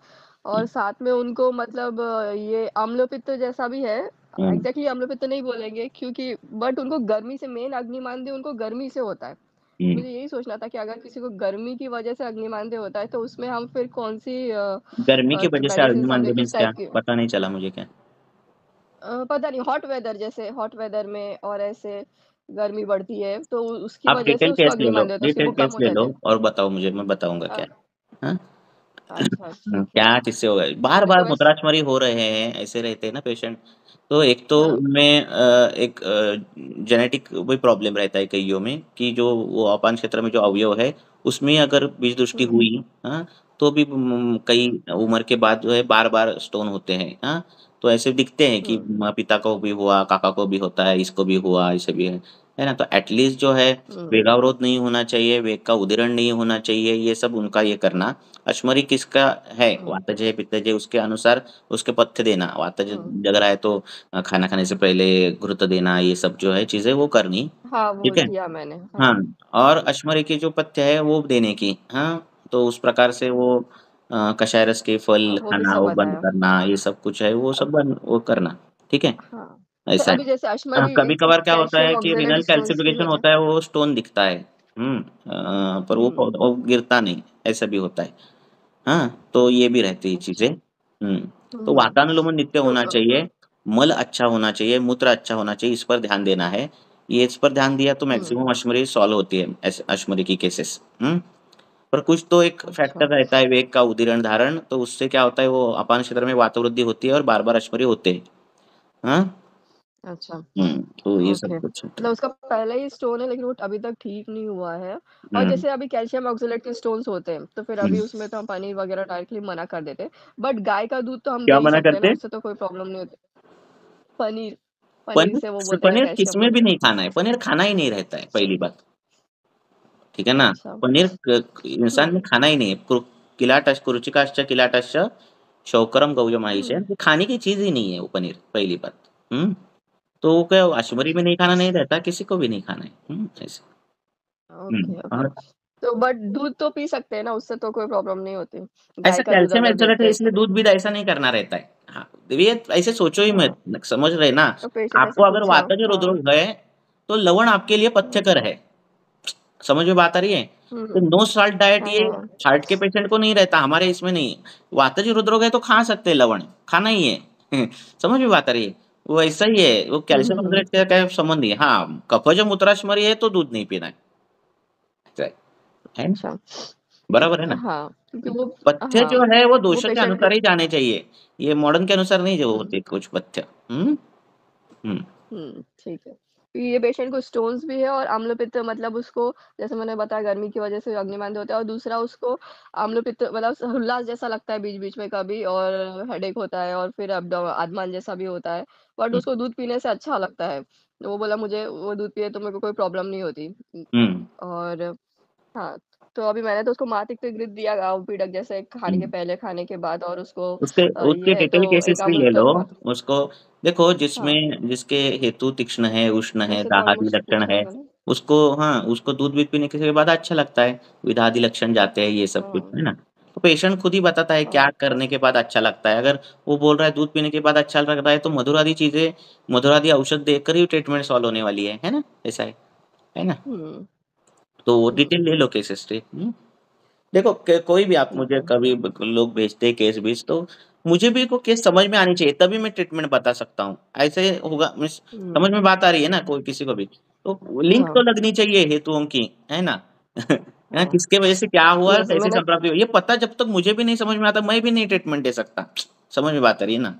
S2: हुँ,
S3: और साथ में उनको मतलब ये अम्लपित्त जैसा भी है
S2: हुँ,
S3: एग्जैक्टली अम्लपित्त नहीं बोलेंगे क्योंकि बट उनको गर्मी से मेन अग्निमांद्य उनको गर्मी से होता है
S2: हुँ।
S3: मुझे यही सोचना था कि अगर किसी को गर्मी की वजह से अग्निमांद्य होता है तो उसमें हम फिर कौन सी
S2: गर्मी की वजह से
S3: मेडिसिन हम
S2: अग्निमांद्य
S3: दें किस
S2: मीन्स क्या?
S3: टाइप की
S2: पता नहीं चला मुझे क्या?
S3: पता नहीं हॉट वेदर जैसे हॉट वेदर में और ऐसे गर्मी बढ़ती है तो उसकी
S2: आप
S3: वजह से
S2: डिटेल
S3: उसको
S2: केस ले लो,
S3: अग्निमांद्य होता है उसके
S2: डिटेल
S3: भूकंप
S2: केस ले
S3: होते
S2: लो
S3: थे
S2: और बताओ मुझे, मैं बताऊँगा
S3: अ,
S2: क्या है। हाँ?
S3: अच्छा ठीक है
S2: क्या किससे होगा? बार-बार
S3: तो वैसे
S2: मुद्राक्षमरी हो रहे हैं, ऐसे रहते हैं ना पेशेंट। तो एक तो
S3: हाँ
S2: उनमें एक जेनेटिक भी प्रॉब्लम रहता है कइयों में कि जो वो अपान क्षेत्र में जो अवयव है, उसमें अगर बीज दृष्टि
S3: हम्म
S2: हुई, हाँ? तो भी कई
S3: हम्म
S2: उम्र के बाद जो है बार-बार स्टोन होते हैं, हाँ? तो ऐसे दिखते हैं कि
S3: हम्म
S2: पिता को भी हुआ, काका को भी होता है, इसको भी हुआ, ऐसे भी है ना? तो एटलीस्ट जो है
S3: हम्म
S2: वेगावरोध नहीं होना चाहिए, वेग का उदीरण नहीं होना चाहिए, ये सब उनका ये करना। अश्मरी किसका है?
S3: हम्म
S2: वातज है, पित्तज है, उसके अनुसार उसके पथ्य देना। वातज
S3: हम्म,
S2: जग रहा है तो खाना खाने से पहले घृत देना, ये सब जो है चीज़ें वो करनी,
S3: हाँ वो
S2: ठीक है?
S3: दिया मैंने
S2: हाँ,
S3: हाँ
S2: और
S3: हम्म
S2: अश्मरी की जो पथ्य है वो देने की, हाँ? तो उस प्रकार से वो कषाय रस के फल
S3: वो भी
S2: खाना
S3: सब
S2: वो बंद
S3: बताया
S2: करना, ये सब कुछ है वो सब बंद वो करना, ठीक है?
S3: हाँ तो
S2: ऐसा है।
S3: अभी जैसे अश्मरी
S2: कभी-कभार क्या होता
S3: कैल्शियम
S2: है कि
S3: ऑक्जेलेट
S2: रीनल
S3: स्टोन्स भी
S2: कैल्सिफिकेशन
S3: है
S2: होता है, वो स्टोन दिखता है। पर
S3: हम्म
S2: वो गिरता नहीं, ऐसा भी होता है। हाँ, तो ये भी रहती है चीज़ें।
S3: अच्छा
S2: तो
S3: हम्म
S2: वातानुलोमन नित्य
S3: तो
S2: होना चाहिए, मल अच्छा होना चाहिए, मूत्र अच्छा होना चाहिए, इस पर ध्यान देना है। ये इस पर ध्यान दिया तो
S3: हम्म
S2: मैक्सिमम अश्मरी सॉल्व होती है, अश्मरी की केसेस। पर कुछ तो एक
S3: अच्छा
S2: फैक्टर रहता है वेग का उदीरण धारण, तो उससे क्या होता है वो अपान क्षेत्र में वातवृद्धि होती है और बार-बार अश्मरी होते हैं। हाँ?
S3: अच्छा
S2: तो ये सब
S3: ओके
S2: कुछ होता
S3: मतलब
S2: है।
S3: उसका पहले ही स्टोन है लेकिन वो अभी तक ठीक नहीं हुआ है और
S2: हुँ,
S3: जैसे अभी कैल्शियम ऑक्सलेट के स्टोन्स होते हैं तो फिर
S2: हुँ।
S3: अभी उसमें तो हम पनीर वगैरह डायरेक्टली मना कर देते बट गाय का दूध तो हम दे
S2: क्या
S3: ही
S2: मना
S3: सकते हैं ना
S2: करते?
S3: उससे तो कोई प्रॉब्लम नहीं होती पनीर पनीर से वो
S2: पनीर
S3: बोलते हैं ना
S2: पनीर
S3: कैल्शियम
S2: किसमें भी
S3: होता
S2: नहीं खाना है, पनीर खाना ही नहीं रहता है पहली बात, ठीक है
S3: है
S2: ना?
S3: अच्छा
S2: पनीर इंसान ने
S3: हम्म
S2: खाना ही नहीं है। कुरुचिकाश्च किलाटश्च शौकरम गौयमाहिषे,
S3: हम्म
S2: ये खाने की चीज़ ही नहीं है वो पनीर, पहली बात। हुँ? तो वो क्या अशुभरी में नहीं खाना नहीं रहता, किसी को भी नहीं खाना है। ऐसे।
S3: ओके ओके
S2: और
S3: तो बट दूध तो पी सकते हैं ना उससे तो कोई प्रॉब्लम नहीं होती गाय
S2: ऐसा
S3: का दूध
S2: कैल्शियम
S3: अगर
S2: एब्सोल्यूट
S3: देते
S2: है
S3: हैं
S2: इसलिए
S3: तो
S2: दूध भी ऐसा नहीं करना रहता है। हाँ, ये ऐसे सोचो ही
S3: हाँ
S2: मत, समझ रहे ना?
S3: तो पेशेंट ऐसे
S2: आपको अगर
S3: पूछा
S2: वातज
S3: हाँ
S2: हृदरोग है, तो लवण आपके लिए
S3: हम्म
S2: पथ्यकर है। समझ में बात आ रही है? तो
S3: हम्म,
S2: नो साल्ट डाइट
S3: हाँ
S2: ये
S3: हाँ
S2: हार्ट के पेशेंट को नहीं रहता, हमारे इसमें नहीं। वातज हृदरोग है तो खा सकते हैं लवण, खाना ही है। समझ में बात आ रही है? वो ऐसा ही है, वो कैल्शियम
S3: हम्म
S2: ऑक्सलेट का क्या संबंध नहीं है। हाँ, कफज मूत्राशमरी है तो दूध नहीं पीना है ना?
S3: अच्छा
S2: बराबर है ना?
S3: हाँ क्योंकि वो
S2: पथ्य
S3: हाँ
S2: जो है वो
S3: वो
S2: दोषों के
S3: पेशेंट को
S2: अनुसार ही जाने चाहिए। ये मॉडर्न के अनुसार नहीं जो
S3: हुँ,
S2: होते कुछ पथ्य। हुँ? हुँ,
S3: ठीक है। ये पेशेंट को स्टोन्स भी है और अम्लपित्त मतलब उसको जैसे मैंने बताया गर्मी की वजह से अग्निमांद्य होता है और दूसरा उसको अम्लपित्त मतलब हुल्लास जैसा लगता है बीच-बीच में कभी और हेडेक होता है और फिर आद्मान जैसा भी होता है। बट
S2: हुँ,
S3: उसको दूध पीने से अच्छा लगता है। तो वो बोला मुझे वो दूध पिए तो मेरे को कोई प्रॉब्लम नहीं होती।
S2: हुँ।
S3: और हाँ, तो अभी मैंने तो उसको मातिक दिया गाँव पीड़क जैसे खाने के
S2: हम्म।
S3: पहले, खाने के बाद, और उसको
S2: उसके
S3: ये
S2: उसके
S3: है
S2: डिटेल
S3: तो
S2: केसेस
S3: एक
S2: भी ले लो।
S3: अमृतत्व मात
S2: उसको देखो,
S3: हाँ,
S2: जिसके हेतु तीक्ष्ण है, उष्ण है,
S3: वैसे तो
S2: दाहादि
S3: ऑलमोस्ट
S2: लक्षण
S3: पूछा है
S2: है,
S3: मैंने।
S2: उसको, हाँ, उसको दूध बीज पीने के बाद अच्छा लगता है, विधादि लक्षण जाते हैं, ये सब कुछ
S3: हाँ,
S2: है ना। तो पेशेंट खुद ही बताता है क्या
S3: हाँ,
S2: करने के बाद अच्छा लगता है। अगर वो बोल रहा है दूध पीने के बाद अच्छा लग रहा है, तो मधुरादि चीजें, मधुरादि औषध देकर ही ट्रीटमेंट सॉल्व होने वाली है ना, ऐसा है ना।
S3: हुँ,
S2: तो वो
S3: हुँ,
S2: डिटेल ले लो केस हिस्ट्री। देखो कोई भी आप
S3: ठीक
S2: मुझे
S3: है।
S2: कभी लोग भेजते हैं केस बीस, तो मुझे भी को केस समझ में आनी चाहिए, तभी मैं ट्रीटमेंट बता सकता हूँ। ऐसे होगा मिस, समझ
S3: हुँ,
S2: में बात आ रही है ना, कोई किसी को भी तो लिंक तो
S3: हाँ,
S2: लगनी चाहिए हेतुओं की, है ना। है,
S3: हाँ।
S2: किसके वजह से क्या हुआ,
S3: यस,
S2: कैसे
S3: मैंने
S2: संप्राप्ति हुई, ये पता जब तक मुझे भी नहीं समझ में आता, मैं भी नहीं ट्रीटमेंट दे सकता। समझ में बात आ रही है ना।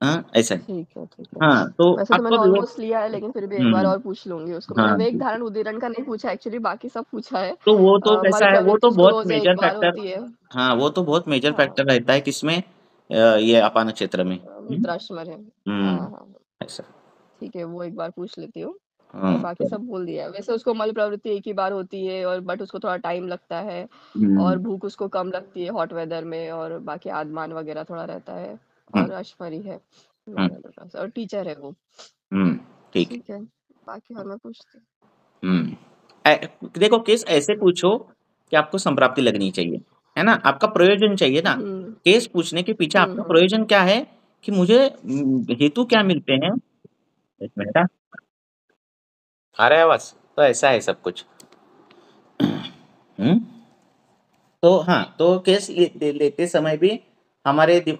S2: हाँ, ऐसा है।
S3: ठीक है, ठीक है।
S2: हाँ, तो
S3: वैसे तो मैंने
S2: आपको भी वो,
S3: ऑलमोस्ट लिया है, लेकिन फिर भी एक बार और पूछ लूँगी उसको। मैंने
S2: हाँ,
S3: वेग धारण उदीरण का नहीं पूछा एक्चुअली, बाकी सब पूछा है।
S2: तो वो तो
S3: मल
S2: कैसा है, वो तो
S3: प्रवृत्ति
S2: बहुत
S3: स्क्लोज़ एक
S2: मेजर
S3: बार
S2: फैक्टर,
S3: होती है।
S2: हाँ, वो तो बहुत मेजर
S3: हाँ,
S2: फैक्टर रहता है किसमें, ये अपान क्षेत्र में।
S3: मूत्राश्म है।
S2: हम्म,
S3: हाँ, हाँ।
S2: ऐसा।
S3: ठीक है, वो एक बार पूछ लेती हूँ। और
S2: हाँ,
S3: बाकी सब बोल दिया है। वैसे उसको मल प्रवृत्ति एक ही बार होती है, और बट उसको थोड़ा टाइम लगता है, और
S2: हम्म,
S3: भूख उसको कम लगती है हॉट वेदर में, और बाकी आद्यमान वगैरह थोड़ा रहता है, और
S2: हम्म,
S3: अश्मरी है,
S2: हम्म,
S3: और टीचर है वो।
S2: हम्म, ठीक है।
S3: ठीक है, बाकी और मैं पूछती हूँ।
S2: हम्म, देखो केस ऐसे पूछो कि आपको संप्राप्ति लगनी चाहिए, है ना, आपका प्रयोजन चाहिए ना।
S3: हुँ,
S2: केस पूछने के पीछे
S3: हुँ,
S2: आपका
S3: हुँ।
S2: प्रयोजन क्या है, कि मुझे हेतु क्या मिलते हैं। एक मिनट, हाँ। आ रहा है आवाज, तो ऐसा है सब कुछ। हम्म, तो हाँ, तो केस लेते समय भी हमारे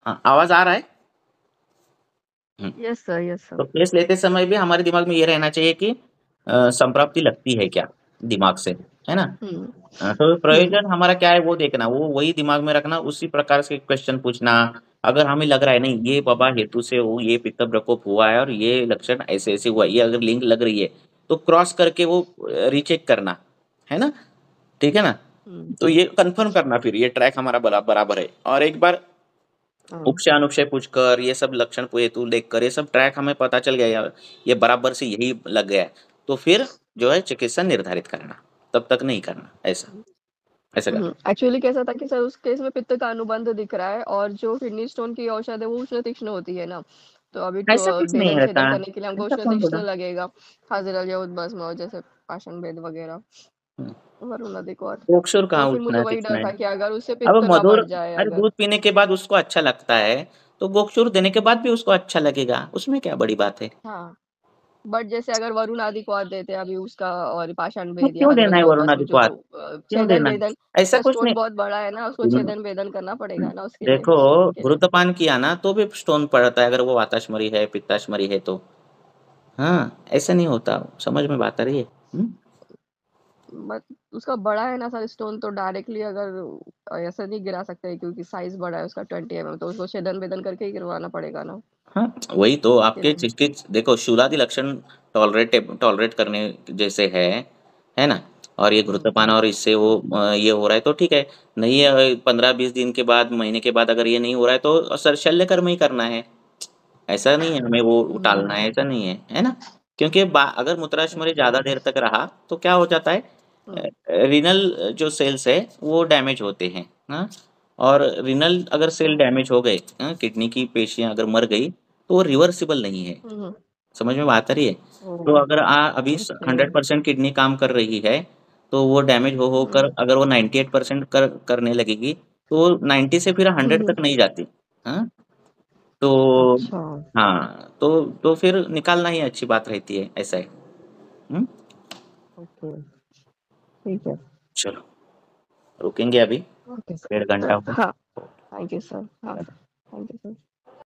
S2: हाँ, आवाज आ रहा है। हम्म,
S3: यस सर, यस सर।
S2: तो केस लेते समय भी हमारे दिमाग में ये रहना चाहिए कि संप्राप्ति लगती है क्या दिमाग से, है ना।
S3: हुँ,
S2: तो
S3: हुँ,
S2: प्रयोजन हमारा क्या है वो देखना, वो वही दिमाग में रखना, उसी प्रकार से क्वेश्चन पूछना। अगर हमें लग रहा है नहीं ये बाबा हेतु से वो ये पित्त प्रकोप हुआ है और ये लक्षण ऐसे ऐसे हुआ है, ये अगर लिंक लग रही है, तो क्रॉस करके वो रीचेक करना, है ना, ठीक है ना।
S3: हुँ,
S2: तो ये कंफर्म करना, फिर ये ट्रैक हमारा बराबर है। और एक बार
S3: हाँ,
S2: उपशय अनुक्षय पूछकर, ये सब लक्षण हेतु देखकर, ये सब ट्रैक हमें पता चल गया यार, ये बराबर से यही लग गया है, तो फिर जो है चिकित्सा निर्धारित करना, तब तक नहीं करना, ऐसा ऐसा करना।
S3: एक्चुअली कैसा था कि सर उस केस में पित्त का अनुबंध दिख रहा है, और जो किडनी स्टोन की औषध है वो उष्ण तीक्ष्ण होती है ना, तो अभी
S2: ऐसा कुछ नहीं
S3: भेदन
S2: रहता,
S3: छेदन करने के लिए हमको
S2: ऐसा
S3: उष्ण
S2: कौन
S3: तीक्ष्ण
S2: बोला।
S3: लगेगा। हाजिरल या उद्भस्म, और जैसे पाषाण भेद वगैरह,
S2: हम्म,
S3: वरुण अधिक और।
S2: गोक्षुर
S3: तो
S2: कहाँ
S3: फिर मुझे
S2: उठना
S3: वही
S2: दिखना
S3: डर
S2: है।
S3: था कि अगर उससे
S2: अब
S3: पित्त ना
S2: मधुर,
S3: बढ़ जाए
S2: अरे
S3: अगर।
S2: दूध पीने के बाद उसको अच्छा लगता है, तो गोक्षुर देने के बाद भी उसको अच्छा लगेगा, उसमें क्या बड़ी बात है।
S3: हाँ, बट जैसे अगर वरुण आदि को और देते हैं अभी उसका, और पाषाण
S2: तो
S3: भेद या
S2: क्यों देना
S3: हजरल
S2: है
S3: या
S2: वरुण
S3: उद्भस्म जो
S2: आदित्य, क्यों
S3: छेदन
S2: देना
S3: वेदन,
S2: है, ऐसा
S3: उसका
S2: कुछ
S3: स्टोन
S2: नहीं।
S3: बहुत बड़ा है ना, उसको छेदन वेदन करना पड़ेगा ना उसके लिए,
S2: देखो,
S3: स्टोन के लिए।
S2: घृतपान किया ना तो भी स्टोन पड़ता है, अगर वो वाताश्मरी है, पित्ताश्मरी है तो। हाँ, ऐसा नहीं होता, समझ में बात आ रही है।
S3: बट उसका बड़ा है ना सर स्टोन, तो डायरेक्टली अगर ऐसे नहीं गिरा सकते, क्योंकि साइज बड़ा है उसका 20 mm, तो उसको छेदन वेदन करके ही गिरवाना पड़ेगा ना,
S2: हाँ, वही तो
S3: कि
S2: आपके
S3: नहीं।
S2: जिसके, देखो शूलादि लक्षण टॉलरेट करने जैसे है ना। और ये घृतपान और इससे वो ये हो रहा है तो ठीक है। नहीं है, 15-20 दिन के बाद, महीने के बाद अगर ये नहीं हो रहा है, तो सर शल्य कर्म ही करना है। ऐसा नहीं है हमें वो उटालना है, ऐसा नहीं है ना। क्योंकि अगर मूत्राशमरी
S3: ओके।
S2: ज्यादा देर तक रहा तो क्या हो जाता है,
S3: हम्म,
S2: रीनल जो सेल्स है वो डैमेज होते हैं, हाँ। और रीनल अगर
S3: अच्छा।
S2: सेल डैमेज हो गए, हाँ, किडनी की पेशियां अगर मर गई, तो वो रिवर्सिबल नहीं है।
S3: हम्म,
S2: समझ में बात आ रही है। तो
S3: ओ,
S2: अगर अभी
S3: ओके।
S2: 100% किडनी काम कर रही है, तो वो डैमेज हो होकर
S3: हम्म,
S2: अगर वो 98% करने लगेगी, तो वो 90 से फिर 100
S3: हम्म,
S2: तक नहीं जाती, हाँ। तो
S3: अच्छा।
S2: हाँ, तो फिर निकालना ही अच्छी बात रहती है, ऐसा है। हम्म,
S3: ओके, ठीक है।
S2: चलो, रुकेंगे अभी,
S3: ओके सर।
S2: 1.5 घंटा
S3: हाँ,
S2: हो।
S3: Thank you sir. हाँ, थैंक यू सर।